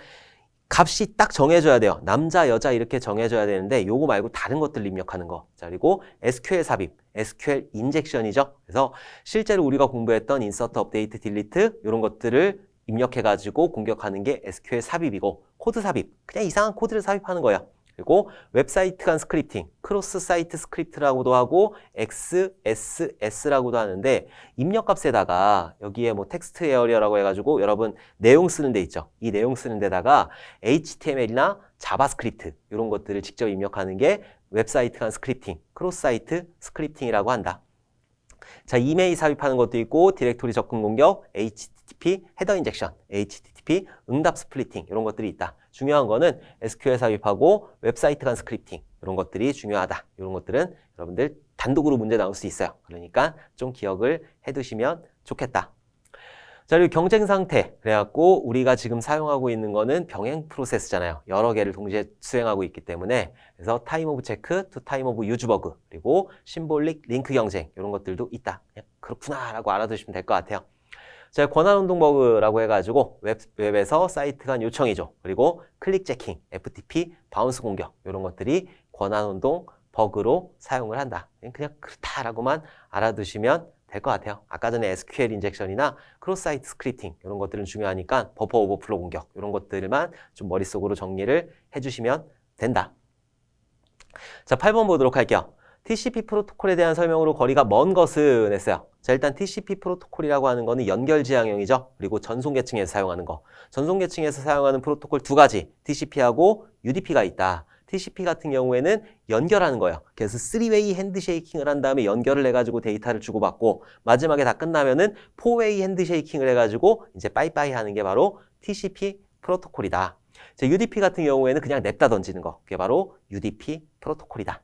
값이 딱 정해져야 돼요. 남자, 여자 이렇게 정해져야 되는데 요거 말고 다른 것들 입력하는 거. 자, 그리고 SQL 삽입, SQL 인젝션이죠. 그래서 실제로 우리가 공부했던 인서트, 업데이트, 딜리트 이런 것들을 입력해가지고 공격하는 게 SQL 삽입이고 코드 삽입, 그냥 이상한 코드를 삽입하는 거야. 그리고 웹사이트 간 스크립팅, 크로스 사이트 스크립트라고도 하고 XSS라고도 하는데 입력값에다가 여기에 뭐 텍스트 에어리어라고 해가지고 여러분 내용 쓰는 데 있죠. 이 내용 쓰는 데다가 HTML이나 자바스크립트 이런 것들을 직접 입력하는 게 웹사이트 간 스크립팅, 크로스 사이트 스크립팅이라고 한다. 자, 이메일 삽입하는 것도 있고 디렉토리 접근 공격, HTTP 헤더 인젝션, HTTP 응답 스플리팅 이런 것들이 있다. 중요한 거는 SQL 삽입하고 웹사이트 간 스크립팅 이런 것들이 중요하다. 이런 것들은 여러분들 단독으로 문제 나올 수 있어요. 그러니까 좀 기억을 해두시면 좋겠다. 자, 그리고 경쟁 상태. 그래갖고 우리가 지금 사용하고 있는 거는 병행 프로세스잖아요. 여러 개를 동시에 수행하고 있기 때문에. 그래서 타임 오브 체크, 투 타임 오브 유즈 버그, 그리고 심볼릭 링크 경쟁 이런 것들도 있다. 그냥 그렇구나라고 알아두시면 될 것 같아요. 자, 권한 운동 버그라고 해가지고 웹에서 사이트 간 요청이죠. 그리고 클릭 재킹, FTP, 바운스 공격 이런 것들이 권한 운동 버그로 사용을 한다. 그냥 그렇다라고만 알아두시면 될 것 같아요. 아까 전에 SQL 인젝션이나 크로스 사이트 스크립팅 이런 것들은 중요하니까 버퍼 오버플로 공격 이런 것들만 좀 머릿속으로 정리를 해주시면 된다. 자, 8번 보도록 할게요. TCP 프로토콜에 대한 설명으로 거리가 먼 것은 했어요. 자, 일단 TCP 프로토콜이라고 하는 거는 연결 지향형이죠. 그리고 전송 계층에서 사용하는 거. 전송 계층에서 사용하는 프로토콜 두 가지, TCP하고 UDP가 있다. TCP 같은 경우에는 연결하는 거예요. 그래서 3웨이 핸드쉐이킹을 한 다음에 연결을 해가지고 데이터를 주고받고 마지막에 다 끝나면은 4웨이 핸드쉐이킹을 해가지고 이제 빠이빠이 하는 게 바로 TCP 프로토콜이다. 자, UDP 같은 경우에는 그냥 냅다 던지는 거. 그게 바로 UDP 프로토콜이다.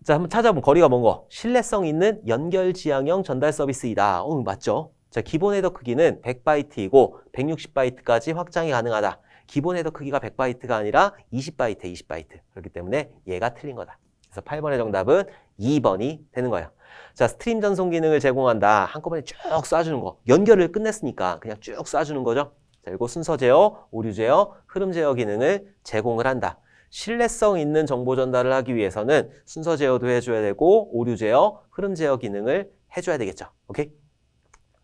자, 한번 찾아보면 거리가 먼 거. 신뢰성 있는 연결 지향형 전달 서비스이다. 맞죠? 자, 기본 헤더 크기는 100바이트이고 160바이트까지 확장이 가능하다. 기본 헤더 크기가 100바이트가 아니라 20바이트, 20바이트. 그렇기 때문에 얘가 틀린 거다. 그래서 8번의 정답은 2번이 되는 거예요. 자, 스트림 전송 기능을 제공한다. 한꺼번에 쭉 쏴주는 거. 연결을 끝냈으니까 그냥 쭉 쏴주는 거죠. 자, 그리고 순서 제어, 오류 제어, 흐름 제어 기능을 제공을 한다. 신뢰성 있는 정보 전달을 하기 위해서는 순서 제어도 해줘야 되고 오류 제어, 흐름 제어 기능을 해줘야 되겠죠. 오케이?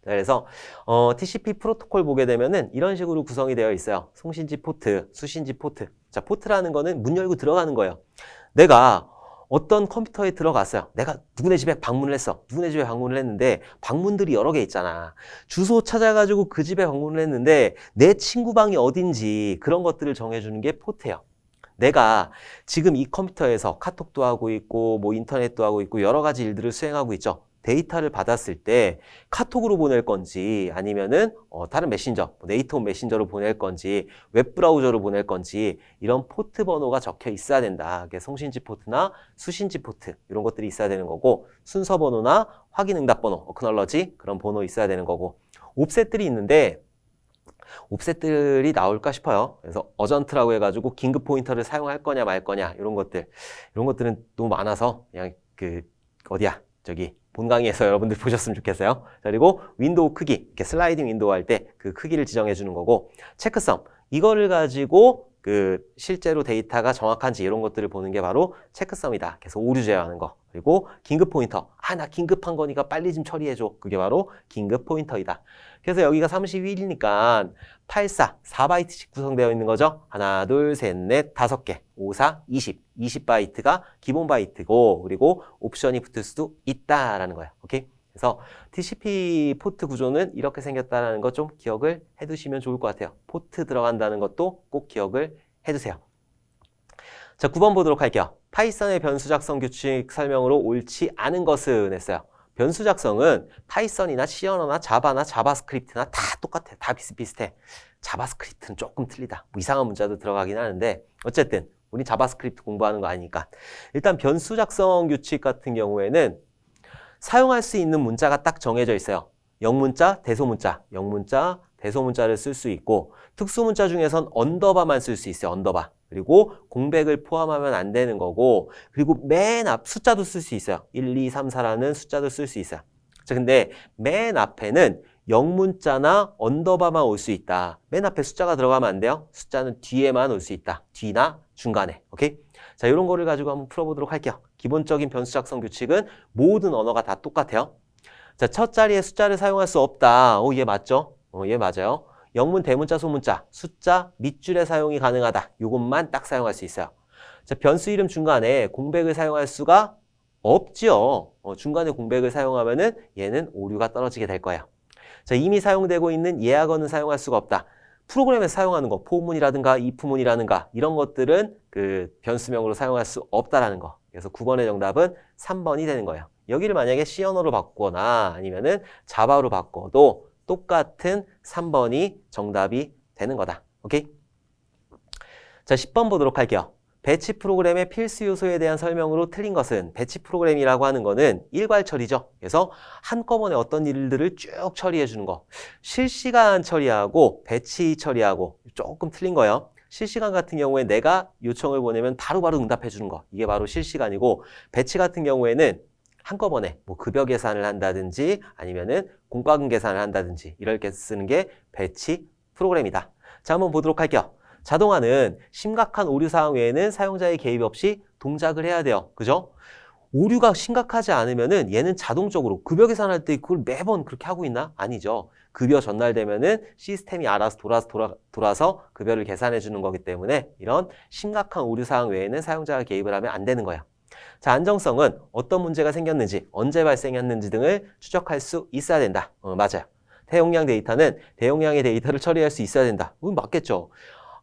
그래서 TCP 프로토콜 보게 되면은 이런 식으로 구성이 되어 있어요. 송신지 포트, 수신지 포트. 자, 포트라는 거는 문 열고 들어가는 거예요. 내가 어떤 컴퓨터에 들어갔어요. 내가 누구네 집에 방문을 했어. 누구네 집에 방문을 했는데 방문들이 여러 개 있잖아. 주소 찾아가지고 그 집에 방문을 했는데 내 친구 방이 어딘지 그런 것들을 정해주는 게 포트예요. 내가 지금 이 컴퓨터에서 카톡도 하고 있고 뭐 인터넷도 하고 있고 여러 가지 일들을 수행하고 있죠. 데이터를 받았을 때 카톡으로 보낼 건지 아니면은 다른 메신저, 네이트홈 메신저로 보낼 건지 웹브라우저로 보낼 건지 이런 포트 번호가 적혀 있어야 된다. 그게 송신지 포트나 수신지 포트 이런 것들이 있어야 되는 거고 순서 번호나 확인 응답 번호, 어크널러지 그런 번호 있어야 되는 거고 옵셋들이 있는데 옵셋들이 나올까 싶어요. 그래서 어전트라고 해가지고 긴급 포인터를 사용할 거냐 말 거냐 이런 것들은 너무 많아서 그냥 저기 본 강의에서 여러분들 보셨으면 좋겠어요. 그리고 윈도우 크기, 이렇게 슬라이딩 윈도우 할 때 그 크기를 지정해 주는 거고 체크섬, 이거를 가지고 실제로 데이터가 정확한지 이런 것들을 보는 게 바로 체크섬이다. 그래서 오류 제어하는 거. 그리고 긴급 포인터, 나 긴급한 거니까 빨리 좀 처리해줘. 그게 바로 긴급 포인터이다. 그래서 여기가 32일이니까 84, 4바이트씩 구성되어 있는 거죠. 하나, 둘, 셋, 넷, 5개, 5, 4, 20바이트가 기본 바이트고 그리고 옵션이 붙을 수도 있다라는 거예요. 오케이? 그래서 TCP 포트 구조는 이렇게 생겼다는 거 좀 기억을 해두시면 좋을 것 같아요. 포트 들어간다는 것도 꼭 기억을 해두세요. 자, 9번 보도록 할게요. 파이썬의 변수 작성 규칙 설명으로 옳지 않은 것은 했어요. 변수 작성은 파이썬이나 C 언어나 자바나 자바스크립트나 다 똑같아. 다 비슷비슷해. 자바스크립트는 조금 틀리다. 뭐 이상한 문자도 들어가긴 하는데 어쨌든 우리 자바스크립트 공부하는 거 아니니까. 일단 변수 작성 규칙 같은 경우에는 사용할 수 있는 문자가 딱 정해져 있어요. 영문자, 대소문자, 영문자, 대소문자를 쓸 수 있고 특수문자 중에선 언더바만 쓸 수 있어요. 언더바. 그리고 공백을 포함하면 안 되는 거고 그리고 맨 앞 숫자도 쓸 수 있어요. 1, 2, 3, 4라는 숫자도 쓸 수 있어요. 자, 근데 맨 앞에는 영문자나 언더바만 올 수 있다. 맨 앞에 숫자가 들어가면 안 돼요. 숫자는 뒤에만 올 수 있다. 뒤나 중간에. 오케이? 자, 이런 거를 가지고 한번 풀어보도록 할게요. 기본적인 변수 작성 규칙은 모든 언어가 다 똑같아요. 자, 첫 자리에 숫자를 사용할 수 없다. 얘 맞죠? 얘 맞아요. 영문, 대문자, 소문자, 숫자, 밑줄의 사용이 가능하다. 이것만 딱 사용할 수 있어요. 자, 변수 이름 중간에 공백을 사용할 수가 없죠. 중간에 공백을 사용하면은 얘는 오류가 떨어지게 될 거예요. 자, 이미 사용되고 있는 예약어는 사용할 수가 없다. 프로그램에서 사용하는 거, 포문이라든가 if문이라든가 이런 것들은 그 변수명으로 사용할 수 없다라는 거. 그래서 9번의 정답은 3번이 되는 거예요. 여기를 만약에 C 언어로 바꾸거나 아니면은 자바로 바꿔도 똑같은 3번이 정답이 되는 거다. 오케이? 자, 10번 보도록 할게요. 배치 프로그램의 필수 요소에 대한 설명으로 틀린 것은 배치 프로그램이라고 하는 거는 일괄 처리죠. 그래서 한꺼번에 어떤 일들을 쭉 처리해 주는 거. 실시간 처리하고 배치 처리하고 조금 틀린 거예요. 실시간 같은 경우에 내가 요청을 보내면 바로바로 응답해 주는 거. 이게 바로 실시간이고 배치 같은 경우에는 한꺼번에 뭐 급여 계산을 한다든지 아니면은 공과금 계산을 한다든지 이럴 때 쓰는 게 배치 프로그램이다. 자, 한번 보도록 할게요. 자동화는 심각한 오류 사항 외에는 사용자의 개입 없이 동작을 해야 돼요. 그죠? 오류가 심각하지 않으면은 얘는 자동적으로 급여 계산할 때 그걸 매번 그렇게 하고 있나? 아니죠. 급여 전날되면은 시스템이 알아서 돌아서 급여를 계산해 주는 거기 때문에 이런 심각한 오류 사항 외에는 사용자가 개입을 하면 안 되는 거예요. 자, 안정성은 어떤 문제가 생겼는지, 언제 발생했는지 등을 추적할 수 있어야 된다. 맞아요. 대용량 데이터는 대용량의 데이터를 처리할 수 있어야 된다. 맞겠죠.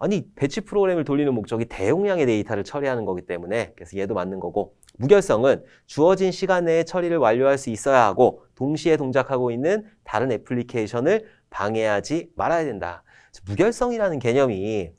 아니, 배치 프로그램을 돌리는 목적이 대용량의 데이터를 처리하는 거기 때문에 그래서 얘도 맞는 거고 무결성은 주어진 시간 내에 처리를 완료할 수 있어야 하고 동시에 동작하고 있는 다른 애플리케이션을 방해하지 말아야 된다. 무결성이라는 개념이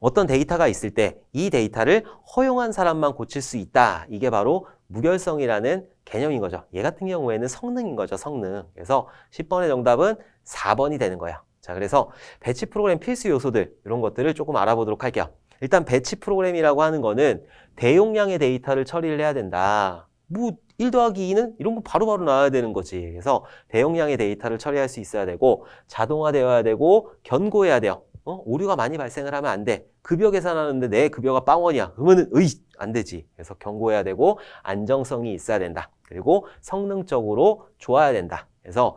어떤 데이터가 있을 때 이 데이터를 허용한 사람만 고칠 수 있다. 이게 바로 무결성이라는 개념인 거죠. 얘 같은 경우에는 성능인 거죠. 성능. 그래서 10번의 정답은 4번이 되는 거예요. 자, 그래서 배치 프로그램 필수 요소들 이런 것들을 조금 알아보도록 할게요. 일단 배치 프로그램이라고 하는 거는 대용량의 데이터를 처리를 해야 된다. 뭐 1 더하기 2는 이런 거 바로바로 나와야 되는 거지. 그래서 대용량의 데이터를 처리할 수 있어야 되고 자동화되어야 되고 견고해야 돼요. 오류가 많이 발생을 하면 안 돼. 급여 계산하는데 내 급여가 빵원이야. 그러면은 안 되지. 그래서 견고해야 되고 안정성이 있어야 된다. 그리고 성능적으로 좋아야 된다. 그래서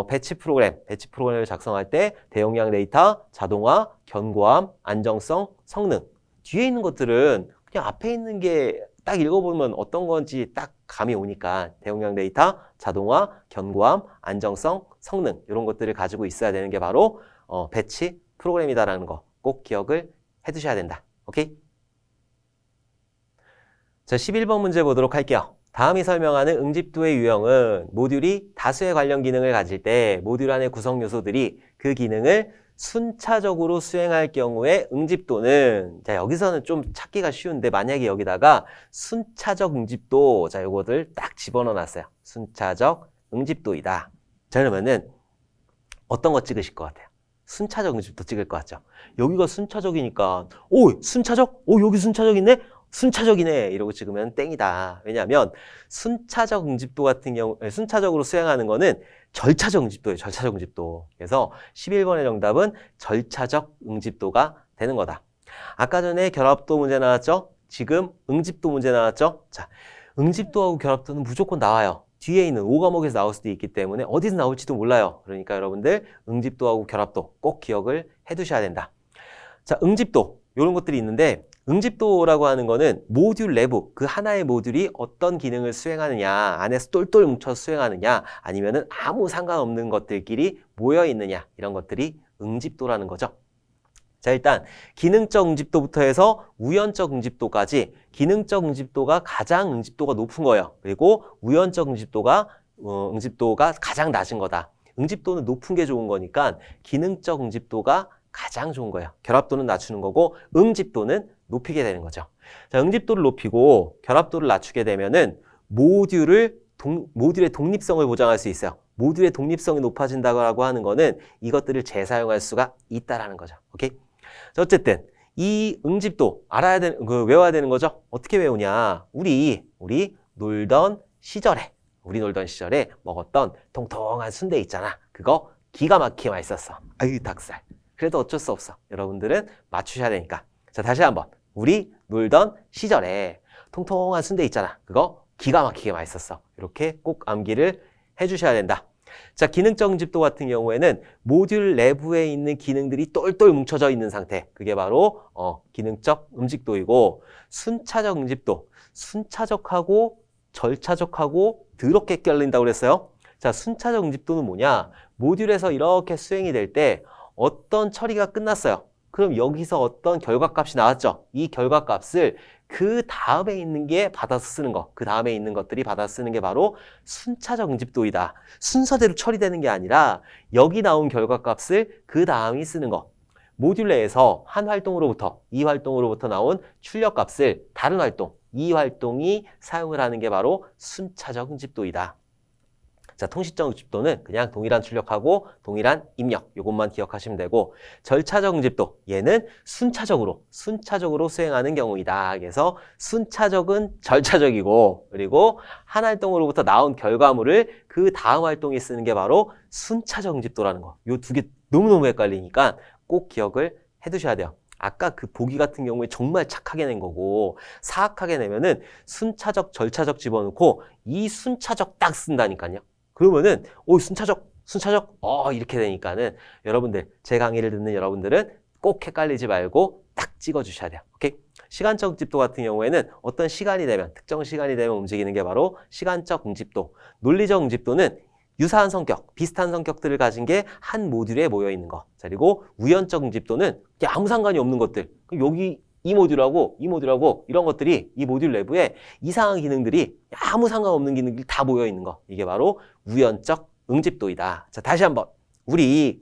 배치 프로그램을 작성할 때 대용량 데이터, 자동화, 견고함, 안정성, 성능. 뒤에 있는 것들은 그냥 앞에 있는 게 딱 읽어보면 어떤 건지 딱 감이 오니까 대용량 데이터, 자동화, 견고함, 안정성, 성능 이런 것들을 가지고 있어야 되는 게 바로 배치 프로그램이다라는 거 꼭 기억을 해두셔야 된다. 오케이? 자, 11번 문제 보도록 할게요. 다음이 설명하는 응집도의 유형은 모듈이 다수의 관련 기능을 가질 때 모듈 안의 구성 요소들이 그 기능을 순차적으로 수행할 경우에 응집도는 자, 여기서는 좀 찾기가 쉬운데 만약에 여기다가 순차적 응집도 자, 요거들 딱 집어넣어 놨어요. 순차적 응집도이다. 자, 그러면은 어떤 거 찍으실 것 같아요? 순차적 응집도 찍을 것 같죠? 여기가 순차적이니까 순차적? 여기 순차적 있네? 순차적이네 이러고 찍으면 땡이다. 왜냐하면 순차적 응집도 같은 경우 순차적으로 수행하는 거는 절차적 응집도예요. 절차적 응집도. 그래서 11번의 정답은 절차적 응집도가 되는 거다. 아까 전에 결합도 문제 나왔죠? 지금 응집도 문제 나왔죠? 자, 응집도하고 결합도는 무조건 나와요. 뒤에 있는 5과목에서 나올 수도 있기 때문에 어디서 나올지도 몰라요. 그러니까 여러분들 응집도하고 결합도 꼭 기억을 해두셔야 된다. 자, 응집도 이런 것들이 있는데 응집도라고 하는 거는 모듈 내부, 그 하나의 모듈이 어떤 기능을 수행하느냐, 안에서 똘똘 뭉쳐서 수행하느냐, 아니면은 아무 상관없는 것들끼리 모여 있느냐, 이런 것들이 응집도라는 거죠. 자, 일단 기능적 응집도부터 해서 우연적 응집도까지 기능적 응집도가 가장 응집도가 높은 거예요. 그리고 우연적 응집도가 가장 낮은 거다. 응집도는 높은 게 좋은 거니까 기능적 응집도가 가장 좋은 거예요. 결합도는 낮추는 거고 응집도는 높이게 되는 거죠. 자, 응집도를 높이고 결합도를 낮추게 되면은 모듈의 독립성을 보장할 수 있어요. 모듈의 독립성이 높아진다고 하는 거는 이것들을 재사용할 수가 있다라는 거죠. 오케이? 자, 어쨌든 이 응집도 외워야 되는 거죠. 어떻게 외우냐? 우리 놀던 시절에 먹었던 통통한 순대 있잖아. 그거 기가 막히게 맛있었어. 아유, 닭살. 그래도 어쩔 수 없어. 여러분들은 맞추셔야 되니까. 자, 다시 한번. 우리 놀던 시절에 통통한 순대 있잖아. 그거 기가 막히게 맛있었어. 이렇게 꼭 암기를 해주셔야 된다. 자, 기능적 응집도 같은 경우에는 모듈 내부에 있는 기능들이 똘똘 뭉쳐져 있는 상태. 그게 바로 기능적 응집도이고, 순차적 응집도. 순차적하고 절차적하고 더럽게 껴린다고 그랬어요. 자, 순차적 응집도는 뭐냐? 모듈에서 이렇게 수행이 될 때 어떤 처리가 끝났어요. 그럼 여기서 어떤 결과값이 나왔죠. 이 결과값을 그 다음에 있는 게 받아서 쓰는 거. 그 다음에 있는 것들이 받아서 쓰는 게 바로 순차적 응집도이다. 순서대로 처리되는 게 아니라 여기 나온 결과값을 그 다음이 쓰는 거. 모듈 내에서 한 활동으로부터, 이 활동으로부터 나온 출력값을 다른 활동, 이 활동이 사용을 하는 게 바로 순차적 응집도이다. 자, 통시적 응집도는 그냥 동일한 출력하고 동일한 입력, 이것만 기억하시면 되고, 절차적 응집도, 얘는 순차적으로 수행하는 경우이다. 그래서 순차적은 절차적이고, 그리고 한 활동으로부터 나온 결과물을 그 다음 활동에 쓰는 게 바로 순차적 응집도라는 거. 요 두 개 너무너무 헷갈리니까 꼭 기억을 해두셔야 돼요. 아까 그 보기 같은 경우에 정말 착하게 낸 거고, 사악하게 내면은 순차적, 절차적 집어넣고 이 순차적 딱 쓴다니까요. 그러면은 순차적 이렇게 되니까는 여러분들, 제 강의를 듣는 여러분들은 꼭 헷갈리지 말고 딱 찍어주셔야 돼요. 오케이? 시간적 응집도 같은 경우에는 어떤 시간이 되면, 특정 시간이 되면 움직이는 게 바로 시간적 응집도. 논리적 응집도는 유사한 성격, 비슷한 성격들을 가진 게 한 모듈에 모여 있는 거. 그리고 우연적 응집도는 아무 상관이 없는 것들. 여기 이 모듈하고 이런 것들이 이 모듈 내부에 이상한 기능들이 아무 상관없는 기능들이 다 모여 있는 거. 이게 바로 우연적 응집도이다. 자, 다시 한번. 우리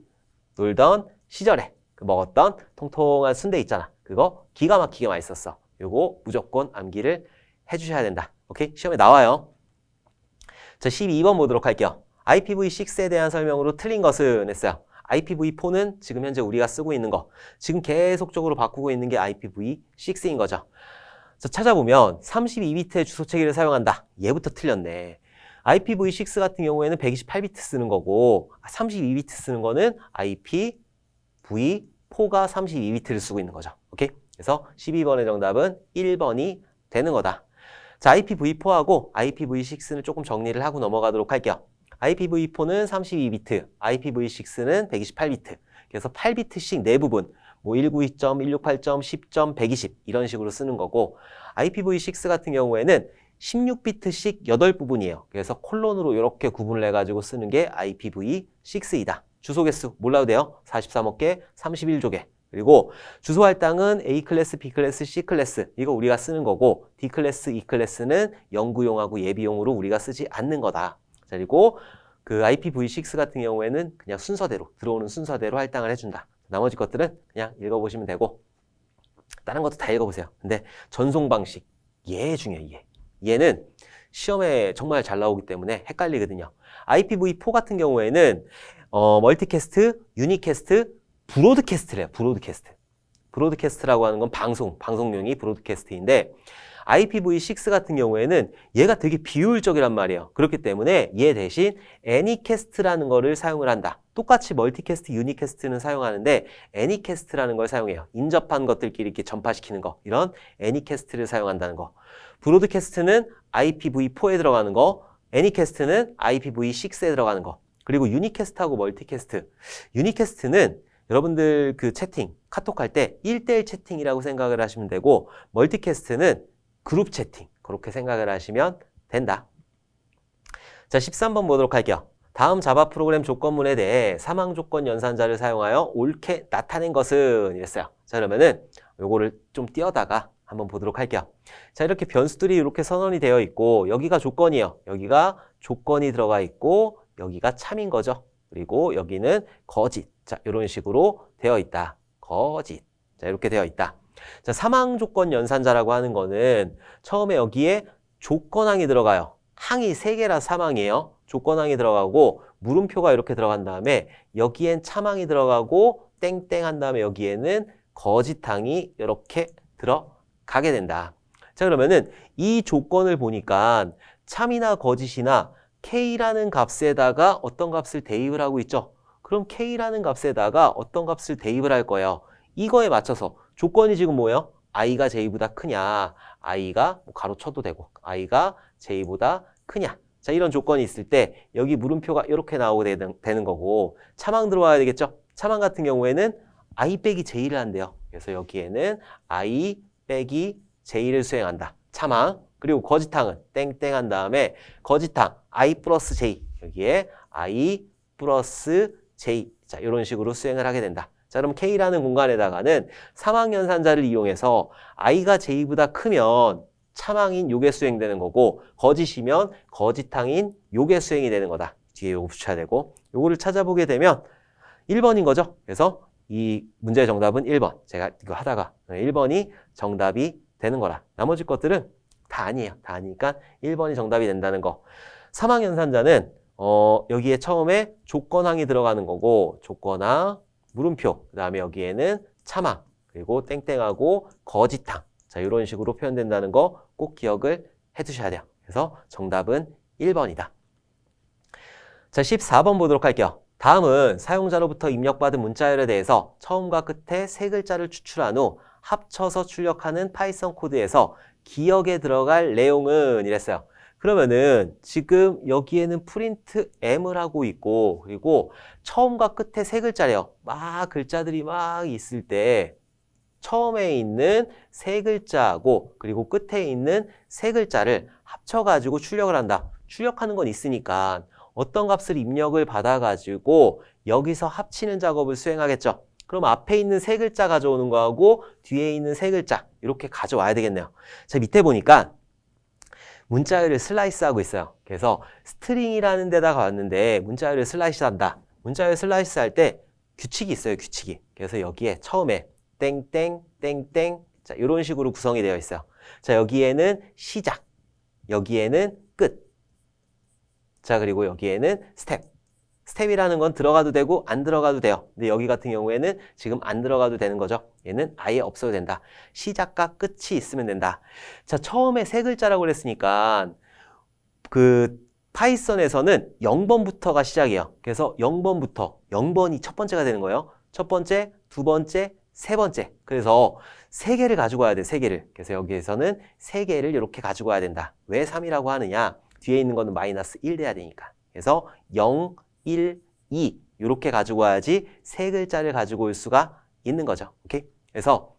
놀던 시절에 먹었던 통통한 순대 있잖아. 그거 기가 막히게 맛있었어. 요거 무조건 암기를 해주셔야 된다. 오케이? 시험에 나와요. 자, 12번 보도록 할게요. IPv6에 대한 설명으로 틀린 것은 했어요. IPv4는 지금 현재 우리가 쓰고 있는 거. 지금 계속적으로 바꾸고 있는 게 IPv6인 거죠. 자, 찾아보면 32비트의 주소 체계를 사용한다. 얘부터 틀렸네. IPv6 같은 경우에는 128비트 쓰는 거고 32비트 쓰는 거는 IPv4가 32비트를 쓰고 있는 거죠. 오케이? 그래서 12번의 정답은 1번이 되는 거다. 자, IPv4하고 IPv6는 조금 정리를 하고 넘어가도록 할게요. IPv4는 32비트, IPv6는 128비트. 그래서 8비트씩 네 부분, 뭐 192점, 168점, 10점, 120 이런 식으로 쓰는 거고, IPv6 같은 경우에는 16비트씩 8부분이에요. 그래서 콜론으로 이렇게 구분을 해가지고 쓰는 게 IPv6이다. 주소 개수 몰라도 돼요. 43억 개, 31조 개. 그리고 주소 할당은 A 클래스, B 클래스, C 클래스 이거 우리가 쓰는 거고, D 클래스, E 클래스는 연구용하고 예비용으로 우리가 쓰지 않는 거다. 그리고 그 IPv6 같은 경우에는 그냥 순서대로, 들어오는 순서대로 할당을 해준다. 나머지 것들은 그냥 읽어보시면 되고, 다른 것도 다 읽어보세요. 근데 전송 방식, 얘 중요해요. 얘는 시험에 정말 잘 나오기 때문에 헷갈리거든요. IPv4 같은 경우에는 멀티캐스트, 유니캐스트, 브로드캐스트래요. 브로드캐스트라고 하는 건 방송용이 브로드캐스트인데, IPv6 같은 경우에는 얘가 되게 비효율적이란 말이에요. 그렇기 때문에 얘 대신 애니캐스트라는 거를 사용을 한다. 똑같이 멀티캐스트, 유니캐스트는 사용하는데 애니캐스트라는 걸 사용해요. 인접한 것들끼리 이렇게 전파시키는 거. 이런 애니캐스트를 사용한다는 거. 브로드캐스트는 IPv4에 들어가는 거, 애니캐스트는 IPv6에 들어가는 거. 그리고 유니캐스트하고 멀티캐스트. 유니캐스트는 여러분들 그 채팅, 카톡 할 때 1대1 채팅이라고 생각을 하시면 되고 멀티캐스트는 그룹 채팅 그렇게 생각을 하시면 된다. 자, 13번 보도록 할게요. 다음 자바 프로그램 조건문에 대해 사망 조건 연산자를 사용하여 옳게 나타낸 것은 이랬어요. 자, 그러면은 요거를 좀 띄어다가 한번 보도록 할게요. 자, 이렇게 변수들이 이렇게 선언이 되어 있고 여기가 조건이에요. 여기가 조건이 들어가 있고 여기가 참인 거죠. 그리고 여기는 거짓. 자, 이런 식으로 되어 있다. 거짓. 자, 이렇게 되어 있다. 자, 사망 조건 연산자라고 하는 거는 처음에 여기에 조건항이 들어가요. 항이 3개라 사망이에요. 조건항이 들어가고 물음표가 이렇게 들어간 다음에 여기엔 참항이 들어가고 땡땡 한 다음에 여기에는 거짓항이 이렇게 들어가게 된다. 자, 그러면은 이 조건을 보니까 참이나 거짓이나 K라는 값에다가 어떤 값을 대입을 하고 있죠. 그럼 K라는 값에다가 어떤 값을 대입을 할 거예요. 이거에 맞춰서 조건이 지금 뭐예요? i가 j보다 크냐, i가 뭐 가로 쳐도 되고 i가 j보다 크냐. 자, 이런 조건이 있을 때 여기 물음표가 이렇게 나오게 되는 거고 참항 들어와야 되겠죠. 참항 같은 경우에는 i 빼기 j를 한대요. 그래서 여기에는 i 빼기 j를 수행한다. 참항. 그리고 거짓항은 땡땡 한 다음에 거짓항 i 플러스 j 여기에 i 플러스 j 자, 이런 식으로 수행을 하게 된다. 자, 그럼 K라는 공간에다가는 사망연산자를 이용해서 i가 j보다 크면 참항인 요게 수행되는 거고 거짓이면 거짓항인 요게 수행이 되는 거다. 뒤에 요거 붙여야 되고 요거를 찾아보게 되면 1번인 거죠. 그래서 이 문제의 정답은 1번. 제가 이거 하다가 1번이 정답이 되는 거라. 나머지 것들은 다 아니에요. 다 아니니까 1번이 정답이 된다는 거. 사망연산자는 여기에 처음에 조건항이 들어가는 거고 조건항, 물음표, 그 다음에 여기에는 참항, 그리고 땡땡하고 거짓항. 자, 이런 식으로 표현된다는 거 꼭 기억을 해두셔야 돼요. 그래서 정답은 1번이다. 자, 14번 보도록 할게요. 다음은 사용자로부터 입력받은 문자열에 대해서 처음과 끝에 3글자를 추출한 후 합쳐서 출력하는 파이썬 코드에서 기억에 들어갈 내용은 이랬어요. 그러면은 지금 여기에는 프린트 M을 하고 있고 그리고 처음과 끝에 3글자래요. 막 글자들이 막 있을 때 처음에 있는 3글자하고 그리고 끝에 있는 3글자를 합쳐가지고 출력을 한다. 출력하는 건 있으니까 어떤 값을 입력을 받아가지고 여기서 합치는 작업을 수행하겠죠. 그럼 앞에 있는 3글자 가져오는 거하고 뒤에 있는 3글자 이렇게 가져와야 되겠네요. 자, 밑에 보니까 문자열을 슬라이스하고 있어요. 그래서 스트링이라는 데다가 왔는데 문자열을 슬라이스한다. 문자열 슬라이스 할 때 규칙이 있어요. 규칙이. 그래서 여기에 처음에 땡땡 땡땡 자, 이런 식으로 구성이 되어 있어요. 자, 여기에는 시작, 여기에는 끝. 자, 그리고 여기에는 스텝. 스텝이라는 건 들어가도 되고 안 들어가도 돼요. 근데 여기 같은 경우에는 지금 안 들어가도 되는 거죠. 얘는 아예 없어도 된다. 시작과 끝이 있으면 된다. 자, 처음에 3글자라고 그랬으니까 그 파이썬에서는 0번부터가 시작이에요. 그래서 0번부터 0번이 첫 번째가 되는 거예요. 첫 번째, 두 번째, 세 번째. 그래서 3개를 가지고 와야 돼. 3개를. 그래서 여기에서는 3개를 이렇게 가지고 와야 된다. 왜 3이라고 하느냐? 뒤에 있는 거는 마이너스 1 돼야 되니까. 그래서 0, 1, 2 이렇게 가지고 와야지 3글자를 가지고 올 수가 있는 거죠. 오케이? 그래서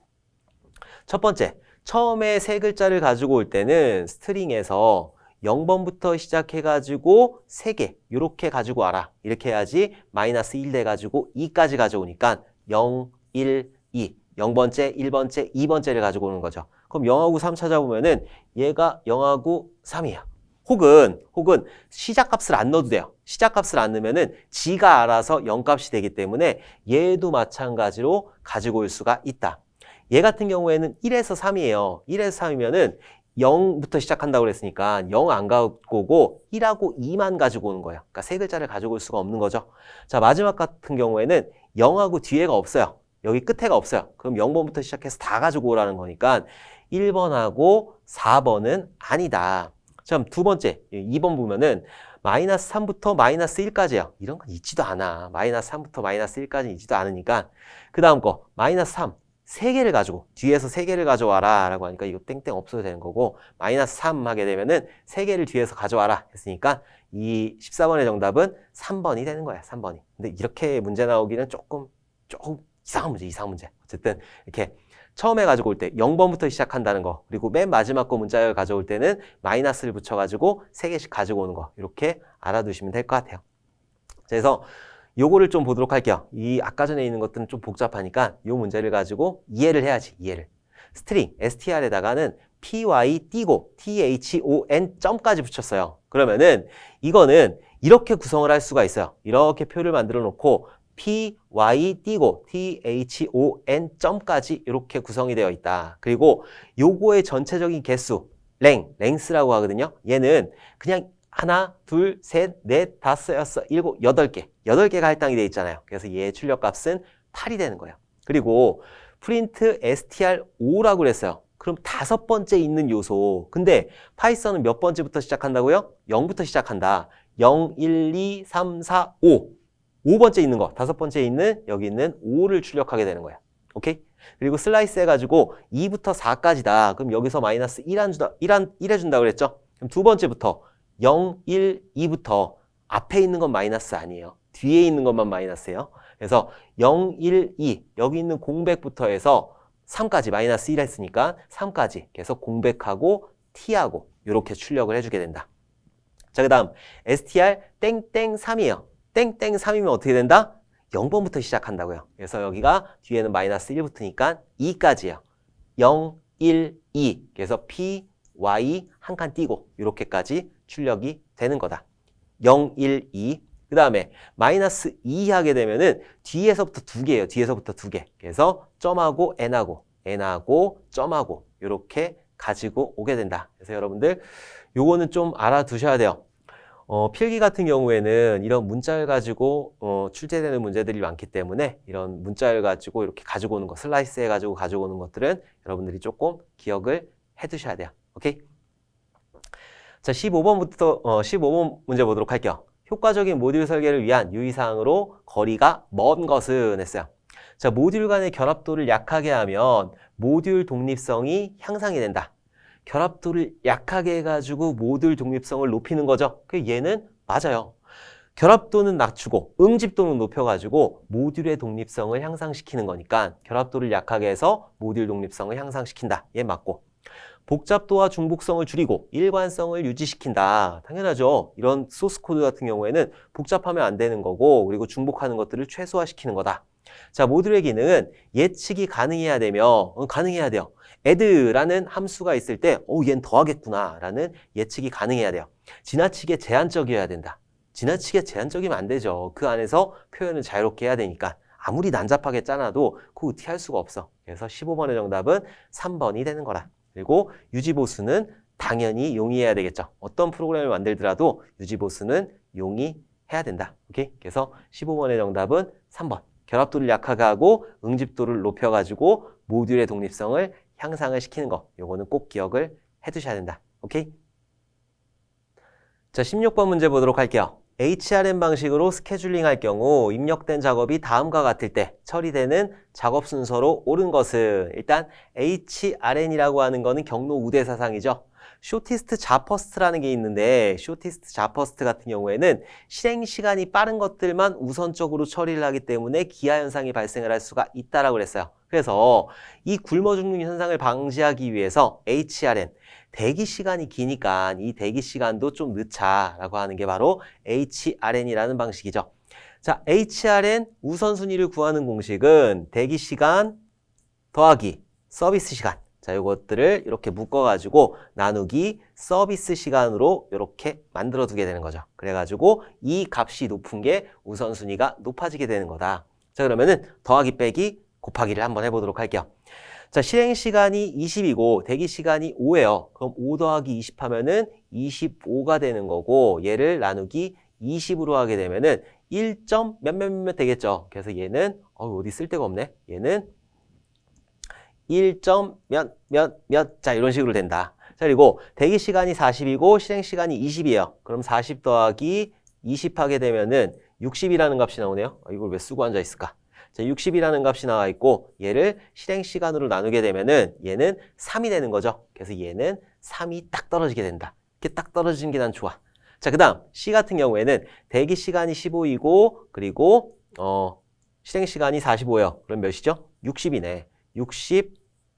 첫 번째, 처음에 3글자를 가지고 올 때는 스트링에서 0번부터 시작해가지고 3개 이렇게 가지고 와라. 이렇게 해야지 마이너스 1 돼가지고 2까지 가져오니까 0, 1, 2 0번째, 1번째, 2번째를 가지고 오는 거죠. 그럼 0하고 3 찾아보면은 얘가 0하고 3이야. 혹은 시작값을 안 넣어도 돼요. 시작값을 안 넣으면은 지가 알아서 0값이 되기 때문에 얘도 마찬가지로 가지고 올 수가 있다. 얘 같은 경우에는 1에서 3이에요. 1에서 3이면은 0부터 시작한다고 그랬으니까 0 안 갖고 오고 1하고 2만 가지고 오는 거예요. 그러니까 3글자를 가지고 올 수가 없는 거죠. 자, 마지막 같은 경우에는 0하고 뒤에가 없어요. 여기 끝에가 없어요. 그럼 0번부터 시작해서 다 가지고 오라는 거니까 1번하고 4번은 아니다. 자, 두 번째, 2번 보면은 마이너스 3부터 마이너스 1까지요. 이런 건 있지도 않아. 마이너스 3부터 마이너스 1까지 있지도 않으니까 그 다음 거 마이너스 3, 3개를 가지고 뒤에서 3개를 가져와라 라고 하니까 이거 땡땡 없어도 되는 거고 마이너스 3 하게 되면은 3개를 뒤에서 가져와라 했으니까 이 14번의 정답은 3번이 되는 거야. 3번이. 근데 이렇게 문제 나오기는 조금 조금 이상한 문제. 어쨌든 이렇게 처음에 가지고 올 때 0번부터 시작한다는 거, 그리고 맨 마지막 거 문자열 가져올 때는 마이너스를 붙여가지고 3개씩 가지고 오는 거, 이렇게 알아두시면 될 것 같아요. 그래서 요거를 좀 보도록 할게요. 이 아까 전에 있는 것들은 좀 복잡하니까 요 문제를 가지고 이해를 해야지, 이해를. 스트링 str에다가는 py 띄고 thon 점까지 붙였어요. 그러면은 이거는 이렇게 구성을 할 수가 있어요. 이렇게 표를 만들어 놓고 py 띄고 thon 점까지 이렇게 구성이 되어 있다. 그리고 요거의 전체적인 개수 랭스라고 하거든요. 얘는 그냥 하나, 둘, 셋, 넷, 다섯, 여섯, 일곱, 8개. 8개가 할당이 되어 있잖아요. 그래서 얘의 출력값은 8이 되는 거예요. 그리고 프린트 str5라고 그랬어요. 그럼 5번째 있는 요소. 근데 파이썬은 몇 번째부터 시작한다고요? 0부터 시작한다. 0, 1, 2, 3, 4, 5. 5번째 있는 거. 5번째 있는 여기 있는 5를 출력하게 되는 거예요. 오케이? 그리고 슬라이스 해가지고 2부터 4까지다. 그럼 여기서 마이너스 1 해준다고 그랬죠? 그럼 두 번째부터 0, 1, 2부터 앞에 있는 건 마이너스 아니에요. 뒤에 있는 것만 마이너스예요. 그래서 0, 1, 2 여기 있는 공백부터 해서 3까지 마이너스 1 했으니까 3까지 계속 공백하고 t하고 이렇게 출력을 해주게 된다. 자, 그 다음 str 땡땡 3이에요. 땡땡 3이면 어떻게 된다? 0번부터 시작한다고요. 그래서 여기가 뒤에는 마이너스 1 붙으니까 2까지예요. 0, 1, 2 그래서 p, y 한 칸 띄고 이렇게까지 출력이 되는 거다. 0, 1, 2 그 다음에 마이너스 2 하게 되면은 뒤에서부터 2개예요. 뒤에서부터 2개. 그래서 점하고 n하고 점하고 이렇게 가지고 오게 된다. 그래서 여러분들 요거는 좀 알아두셔야 돼요. 필기 같은 경우에는 이런 문자를 가지고 출제되는 문제들이 많기 때문에 이런 문자를 가지고 이렇게 가지고 오는 거, 슬라이스 해가지고 가지고 오는 것들은 여러분들이 조금 기억을 해두셔야 돼요. 오케이? 자, 15번 문제 보도록 할게요. 효과적인 모듈 설계를 위한 유의사항으로 거리가 먼 것은 했어요. 자, 모듈 간의 결합도를 약하게 하면 모듈 독립성이 향상이 된다. 결합도를 약하게 해가지고 모듈 독립성을 높이는 거죠. 그 얘는 맞아요. 결합도는 낮추고 응집도는 높여가지고 모듈의 독립성을 향상시키는 거니까 결합도를 약하게 해서 모듈 독립성을 향상시킨다. 얘 맞고. 복잡도와 중복성을 줄이고 일관성을 유지시킨다. 당연하죠. 이런 소스 코드 같은 경우에는 복잡하면 안 되는 거고 그리고 중복하는 것들을 최소화시키는 거다. 자, 모듈의 기능은 예측이 가능해야 되며 가능해야 돼요. add라는 함수가 있을 때 얘는 더하겠구나 라는 예측이 가능해야 돼요. 지나치게 제한적이어야 된다. 지나치게 제한적이면 안 되죠. 그 안에서 표현을 자유롭게 해야 되니까 아무리 난잡하게 짜놔도 그거 어떻게 할 수가 없어. 그래서 15번의 정답은 3번이 되는 거라. 그리고 유지보수는 당연히 용이해야 되겠죠. 어떤 프로그램을 만들더라도 유지보수는 용이해야 된다. 오케이? 그래서 15번의 정답은 3번. 결합도를 약하게 하고 응집도를 높여가지고 모듈의 독립성을 향상을 시키는 거. 요거는 꼭 기억을 해두셔야 된다. 오케이? 자, 16번 문제 보도록 할게요. HRM 방식으로 스케줄링 할 경우 입력된 작업이 다음과 같을 때 처리되는 작업 순서로 옳은 것은 일단 HRN이라고 하는 거는 경로 우대 사상이죠. 쇼티스트 자퍼스트라는 게 있는데 쇼티스트 자퍼스트 같은 경우에는 실행 시간이 빠른 것들만 우선적으로 처리를 하기 때문에 기하 현상이 발생을 할 수가 있다라고 그랬어요. 그래서 이 굶어 죽는 현상을 방지하기 위해서 HRN 대기 시간이 기니까 이 대기 시간도 좀 늦자라고 하는 게 바로 HRN이라는 방식이죠. 자, HRN 우선순위를 구하는 공식은 대기 시간 더하기 서비스 시간. 자, 이것들을 이렇게 묶어가지고 나누기 서비스 시간으로 이렇게 만들어 두게 되는 거죠. 그래가지고 이 값이 높은 게 우선순위가 높아지게 되는 거다. 자, 그러면은 더하기 빼기 곱하기를 한번 해보도록 할게요. 자, 실행 시간이 20이고 대기 시간이 5예요. 그럼 5 더하기 20 하면은 25가 되는 거고 얘를 나누기 20으로 하게 되면은 1점 몇몇몇 되겠죠. 그래서 얘는 어디 쓸 데가 없네. 얘는 1점 몇 자, 이런 식으로 된다. 자, 그리고 대기 시간이 40이고 실행 시간이 20이에요. 그럼 40 더하기 20 하게 되면은 60이라는 값이 나오네요. 이걸 왜 쓰고 앉아 있을까? 자, 60이라는 값이 나와 있고 얘를 실행 시간으로 나누게 되면은 얘는 3이 되는 거죠. 그래서 얘는 3이 딱 떨어지게 된다. 이렇게 딱 떨어지는 게 난 좋아. 자, 그 다음 C 같은 경우에는 대기 시간이 15이고 그리고 실행시간이 45예요. 그럼 몇이죠? 60이네. 60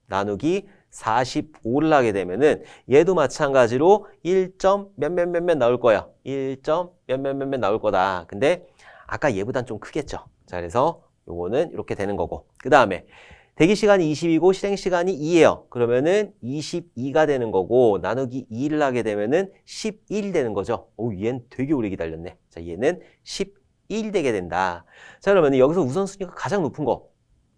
나누기 45를 하게 되면은 얘도 마찬가지로 1점 몇몇몇몇 나올 거예요. 1점 몇몇몇몇 나올 거다. 근데 아까 얘보단 좀 크겠죠. 자, 그래서 요거는 이렇게 되는 거고. 그 다음에 대기시간이 20이고 실행시간이 2예요. 그러면은 22가 되는 거고 나누기 2를 하게 되면은 11 되는 거죠. 오, 얘는 되게 오래 기다렸네. 자, 얘는 11 되게 된다. 자, 그러면 여기서 우선순위가 가장 높은 거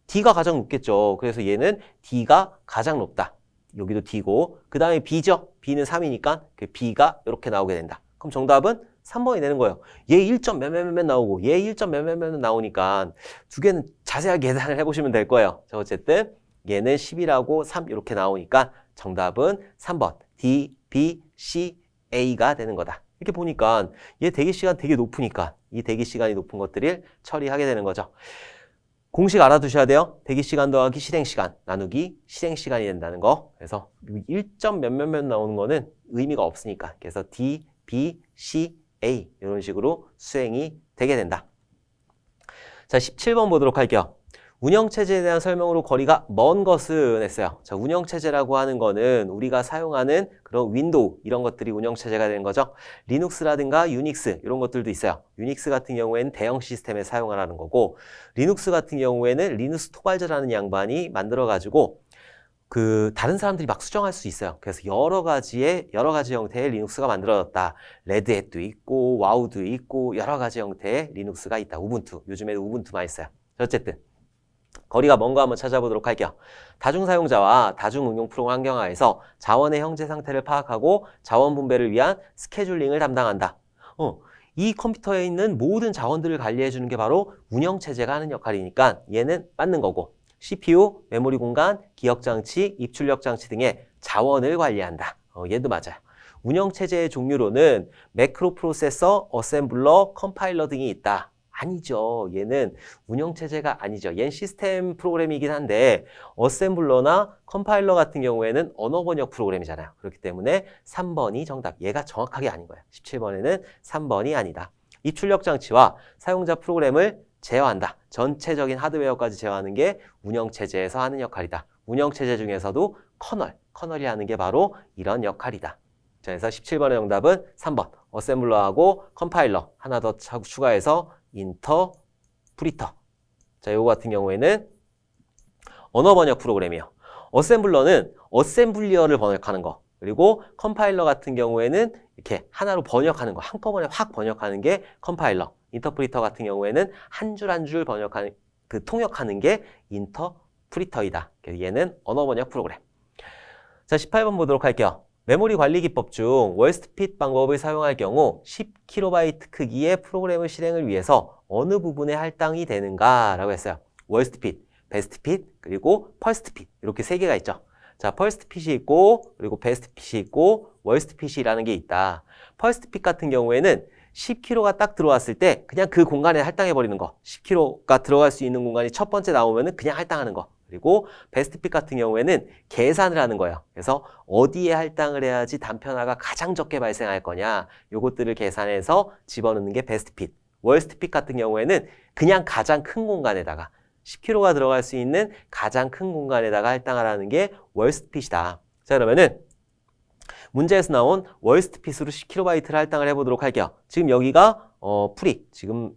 D가 가장 높겠죠. 그래서 얘는 D가 가장 높다. 여기도 D고 그 다음에 B죠. B는 3이니까 그 B가 이렇게 나오게 된다. 그럼 정답은 3번이 되는 거예요. 얘 1점 몇몇몇 나오고 얘 1점 몇몇몇 나오니까 두 개는 자세하게 계산을 해보시면 될 거예요. 자, 어쨌든 얘는 10이라고 3 이렇게 나오니까 정답은 3번 D, B, C, A가 되는 거다. 이렇게 보니까 얘 대기시간 되게 높으니까 이 대기시간이 높은 것들을 처리하게 되는 거죠. 공식 알아두셔야 돼요. 대기시간 더하기 실행시간 나누기 실행시간이 된다는 거. 그래서 1점 몇몇몇 나오는 거는 의미가 없으니까. 그래서 D, B, C, A 이런 식으로 수행이 되게 된다. 자, 17번 보도록 할게요. 운영체제에 대한 설명으로 거리가 먼 것은 했어요. 자, 운영체제라고 하는 거는 우리가 사용하는 그런 윈도우 이런 것들이 운영체제가 되는 거죠. 리눅스라든가 유닉스 이런 것들도 있어요. 유닉스 같은 경우에는 대형 시스템에 사용하라는 거고 리눅스 같은 경우에는 리누스 토발저라는 양반이 만들어가지고 그 다른 사람들이 막 수정할 수 있어요. 그래서 여러 가지 형태의 리눅스가 만들어졌다. 레드햇도 있고 와우도 있고 여러 가지 형태의 리눅스가 있다. 우분투 요즘에도 우분투 많이 써요. 어쨌든 거리가 먼 거 한번 찾아보도록 할게요. 다중사용자와 다중응용 프로그램 환경하에서 자원의 형제 상태를 파악하고 자원 분배를 위한 스케줄링을 담당한다. 이 컴퓨터에 있는 모든 자원들을 관리해주는 게 바로 운영체제가 하는 역할이니까 얘는 맞는 거고 CPU, 메모리 공간, 기억장치, 입출력장치 등의 자원을 관리한다. 얘도 맞아요. 운영체제의 종류로는 매크로 프로세서, 어셈블러, 컴파일러 등이 있다. 아니죠. 얘는 운영체제가 아니죠. 얘는 시스템 프로그램이긴 한데 어셈블러나 컴파일러 같은 경우에는 언어 번역 프로그램이잖아요. 그렇기 때문에 3번이 정답. 얘가 정확하게 아닌 거예요. 17번에는 3번이 아니다. 입출력 장치와 사용자 프로그램을 제어한다. 전체적인 하드웨어까지 제어하는 게 운영체제에서 하는 역할이다. 운영체제 중에서도 커널이 하는 게 바로 이런 역할이다. 자, 그래서 17번의 정답은 3번. 어셈블러하고 컴파일러 하나 더 추가해서 인터프리터. 자, 요거 같은 경우에는 언어 번역 프로그램이에요. 어셈블러는 어셈블리어를 번역하는 거. 그리고 컴파일러 같은 경우에는 이렇게 하나로 번역하는 거. 한꺼번에 확 번역하는 게 컴파일러. 인터프리터 같은 경우에는 한 줄 한 줄 번역하는 그 통역하는 게 인터프리터이다. 그래서 얘는 언어 번역 프로그램. 자, 18번 보도록 할게요. 메모리 관리 기법 중 월스트핏 방법을 사용할 경우 10KB 크기의 프로그램을 실행을 위해서 어느 부분에 할당이 되는가 라고 했어요. 월스트핏, 베스트핏, 그리고 펄스트핏 이렇게 세 개가 있죠. 자, 펄스트핏이 있고 그리고 베스트핏이 있고 월스트핏이라는 게 있다. 펄스트핏 같은 경우에는 10kg가 딱 들어왔을 때 그냥 그 공간에 할당해 버리는 거. 10kg가 들어갈 수 있는 공간이 첫 번째 나오면은 그냥 할당하는 거. 그리고 베스트핏 같은 경우에는 계산을 하는 거예요. 그래서 어디에 할당을 해야지 단편화가 가장 적게 발생할 거냐 요것들을 계산해서 집어넣는 게 베스트핏. 월스트핏 같은 경우에는 그냥 가장 큰 공간에다가 10kg가 들어갈 수 있는 가장 큰 공간에다가 할당하라는 게 월스트핏이다. 자, 그러면은 문제에서 나온 월스트핏으로 10kB를 할당을 해보도록 할게요. 지금 여기가 프리 지금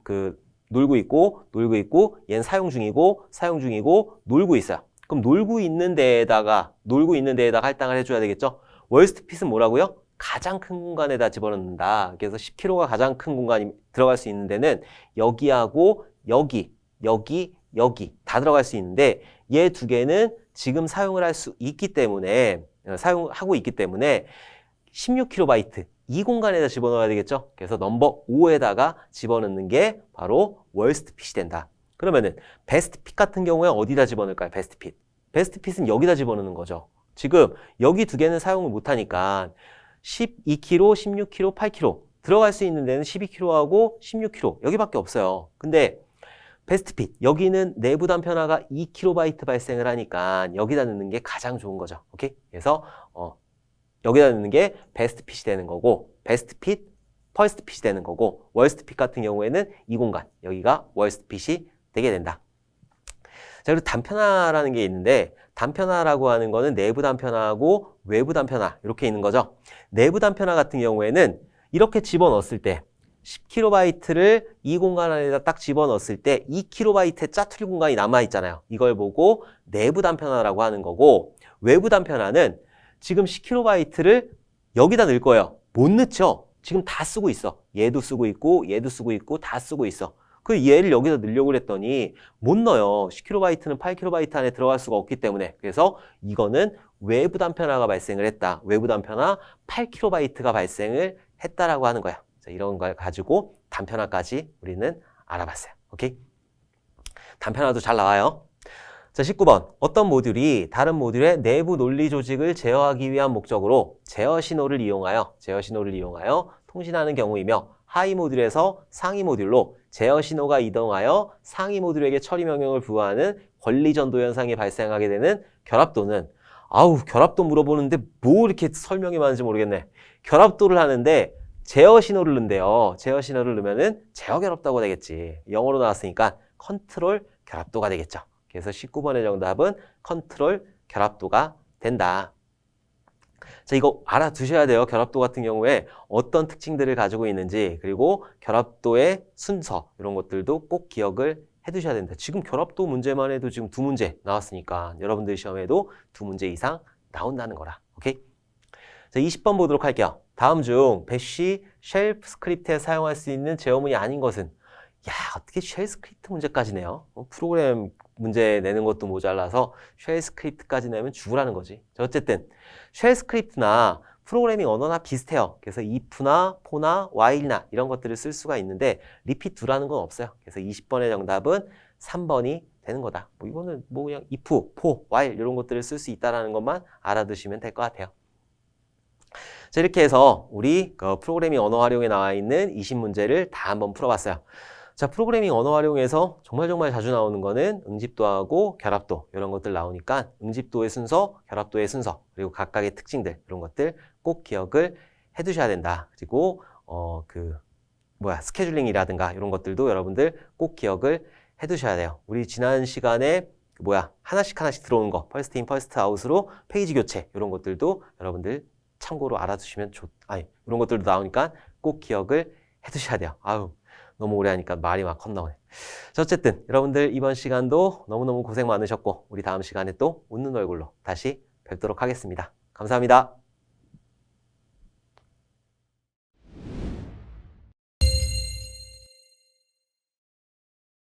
놀고 있고 얘는 사용 중이고 놀고 있어요. 그럼 놀고 있는 데에다가 할당을 해줘야 되겠죠. 월스트핏은 뭐라고요? 가장 큰 공간에다 집어넣는다. 그래서 10kg가 가장 큰 공간이 들어갈 수 있는 데는 여기하고 여기 다 들어갈 수 있는데 얘 두 개는 지금 사용을 할 수 있기 때문에 사용하고 있기 때문에 16KB 이 공간에다 집어넣어야 되겠죠. 그래서 넘버 5에다가 집어넣는 게 바로 월스트핏이 된다. 그러면은 베스트핏 같은 경우에 어디다 집어넣을까요? 베스트핏은 여기다 집어넣는 거죠. 지금 여기 두 개는 사용을 못하니까 12kg, 16kg, 8kg 들어갈 수 있는 데는 12kg하고 16kg 여기밖에 없어요. 근데 베스트핏 여기는 내부 단편화가 2KB 발생을 하니까 여기다 넣는 게 가장 좋은 거죠. 오케이? 그래서 여기다 넣는 게 베스트핏이 되는 거고 베스트핏, 펄스트핏이 되는 거고 월스트핏 같은 경우에는 이 공간 여기가 월스트핏이 되게 된다. 자, 그리고 단편화라는 게 있는데 단편화라고 하는 거는 내부 단편화하고 외부 단편화 이렇게 있는 거죠. 내부 단편화 같은 경우에는 이렇게 집어넣었을 때 10kB를 이 공간 안에다 딱 집어넣었을 때 2kB의 짜투리 공간이 남아있잖아요. 이걸 보고 내부 단편화라고 하는 거고 외부 단편화는 지금 10kB를 여기다 넣을 거예요. 못 넣죠? 지금 다 쓰고 있어. 얘도 쓰고 있고 얘도 쓰고 있고 다 쓰고 있어. 그 얘를 여기다 넣으려고 그랬더니 못 넣어요. 10kB는 8kB 안에 들어갈 수가 없기 때문에. 그래서 이거는 외부 단편화가 발생을 했다. 외부 단편화 8kB가 발생을 했다라고 하는 거야. 자, 이런 걸 가지고 단편화까지 우리는 알아봤어요. 오케이? 단편화도 잘 나와요. 자, 19번. 어떤 모듈이 다른 모듈의 내부 논리 조직을 제어하기 위한 목적으로 제어 신호를 이용하여 통신하는 경우이며 하위 모듈에서 상위 모듈로 제어 신호가 이동하여 상위 모듈에게 처리 명령을 부여하는 권리 전도 현상이 발생하게 되는 결합도는 결합도 물어보는데 뭐 이렇게 설명이 많은지 모르겠네. 결합도를 하는데 제어 신호를 넣는데요. 제어 신호를 넣으면은 제어 결합도가 되겠지. 영어로 나왔으니까 컨트롤 결합도가 되겠죠. 그래서 19번의 정답은 컨트롤 결합도가 된다. 자, 이거 알아두셔야 돼요. 결합도 같은 경우에 어떤 특징들을 가지고 있는지, 그리고 결합도의 순서, 이런 것들도 꼭 기억을 해두셔야 된다. 지금 결합도 문제만 해도 지금 2문제 나왔으니까 여러분들 시험에도 2문제 이상 나온다는 거라. 오케이? 자, 20번 보도록 할게요. 다음 중 배쉬 쉘 스크립트에 사용할 수 있는 제어문이 아닌 것은? 어떻게 쉘 스크립트 문제까지 내요? 프로그램 문제 내는 것도 모자라서 쉘 스크립트까지 내면 죽으라는 거지. 자, 어쨌든 쉘 스크립트나 프로그래밍 언어나 비슷해요. 그래서 if나 for나 while나 이런 것들을 쓸 수가 있는데 repeat라는 건 없어요. 그래서 20번의 정답은 3번이 되는 거다. 이거는 그냥 if, for, while 이런 것들을 쓸 수 있다는 것만 알아두시면 될 것 같아요. 자, 이렇게 해서 우리 프로그래밍 언어 활용에 나와 있는 20문제를 다 한번 풀어봤어요. 자, 프로그래밍 언어 활용에서 정말 자주 나오는 거는 응집도하고 결합도 이런 것들 나오니까 응집도의 순서, 결합도의 순서, 그리고 각각의 특징들 이런 것들 꼭 기억을 해두셔야 된다. 그리고 스케줄링이라든가 이런 것들도 여러분들 꼭 기억을 해두셔야 돼요. 우리 지난 시간에 하나씩 들어오는 거, 퍼스트 인, 퍼스트 아웃으로 페이지 교체 이런 것들도 여러분들 참고로 알아두시면 이런 것들도 나오니까 꼭 기억을 해두셔야 돼요. 너무 오래 하니까 말이 막 헛나오네. 자, 어쨌든 여러분들 이번 시간도 너무너무 고생 많으셨고 우리 다음 시간에 또 웃는 얼굴로 다시 뵙도록 하겠습니다. 감사합니다.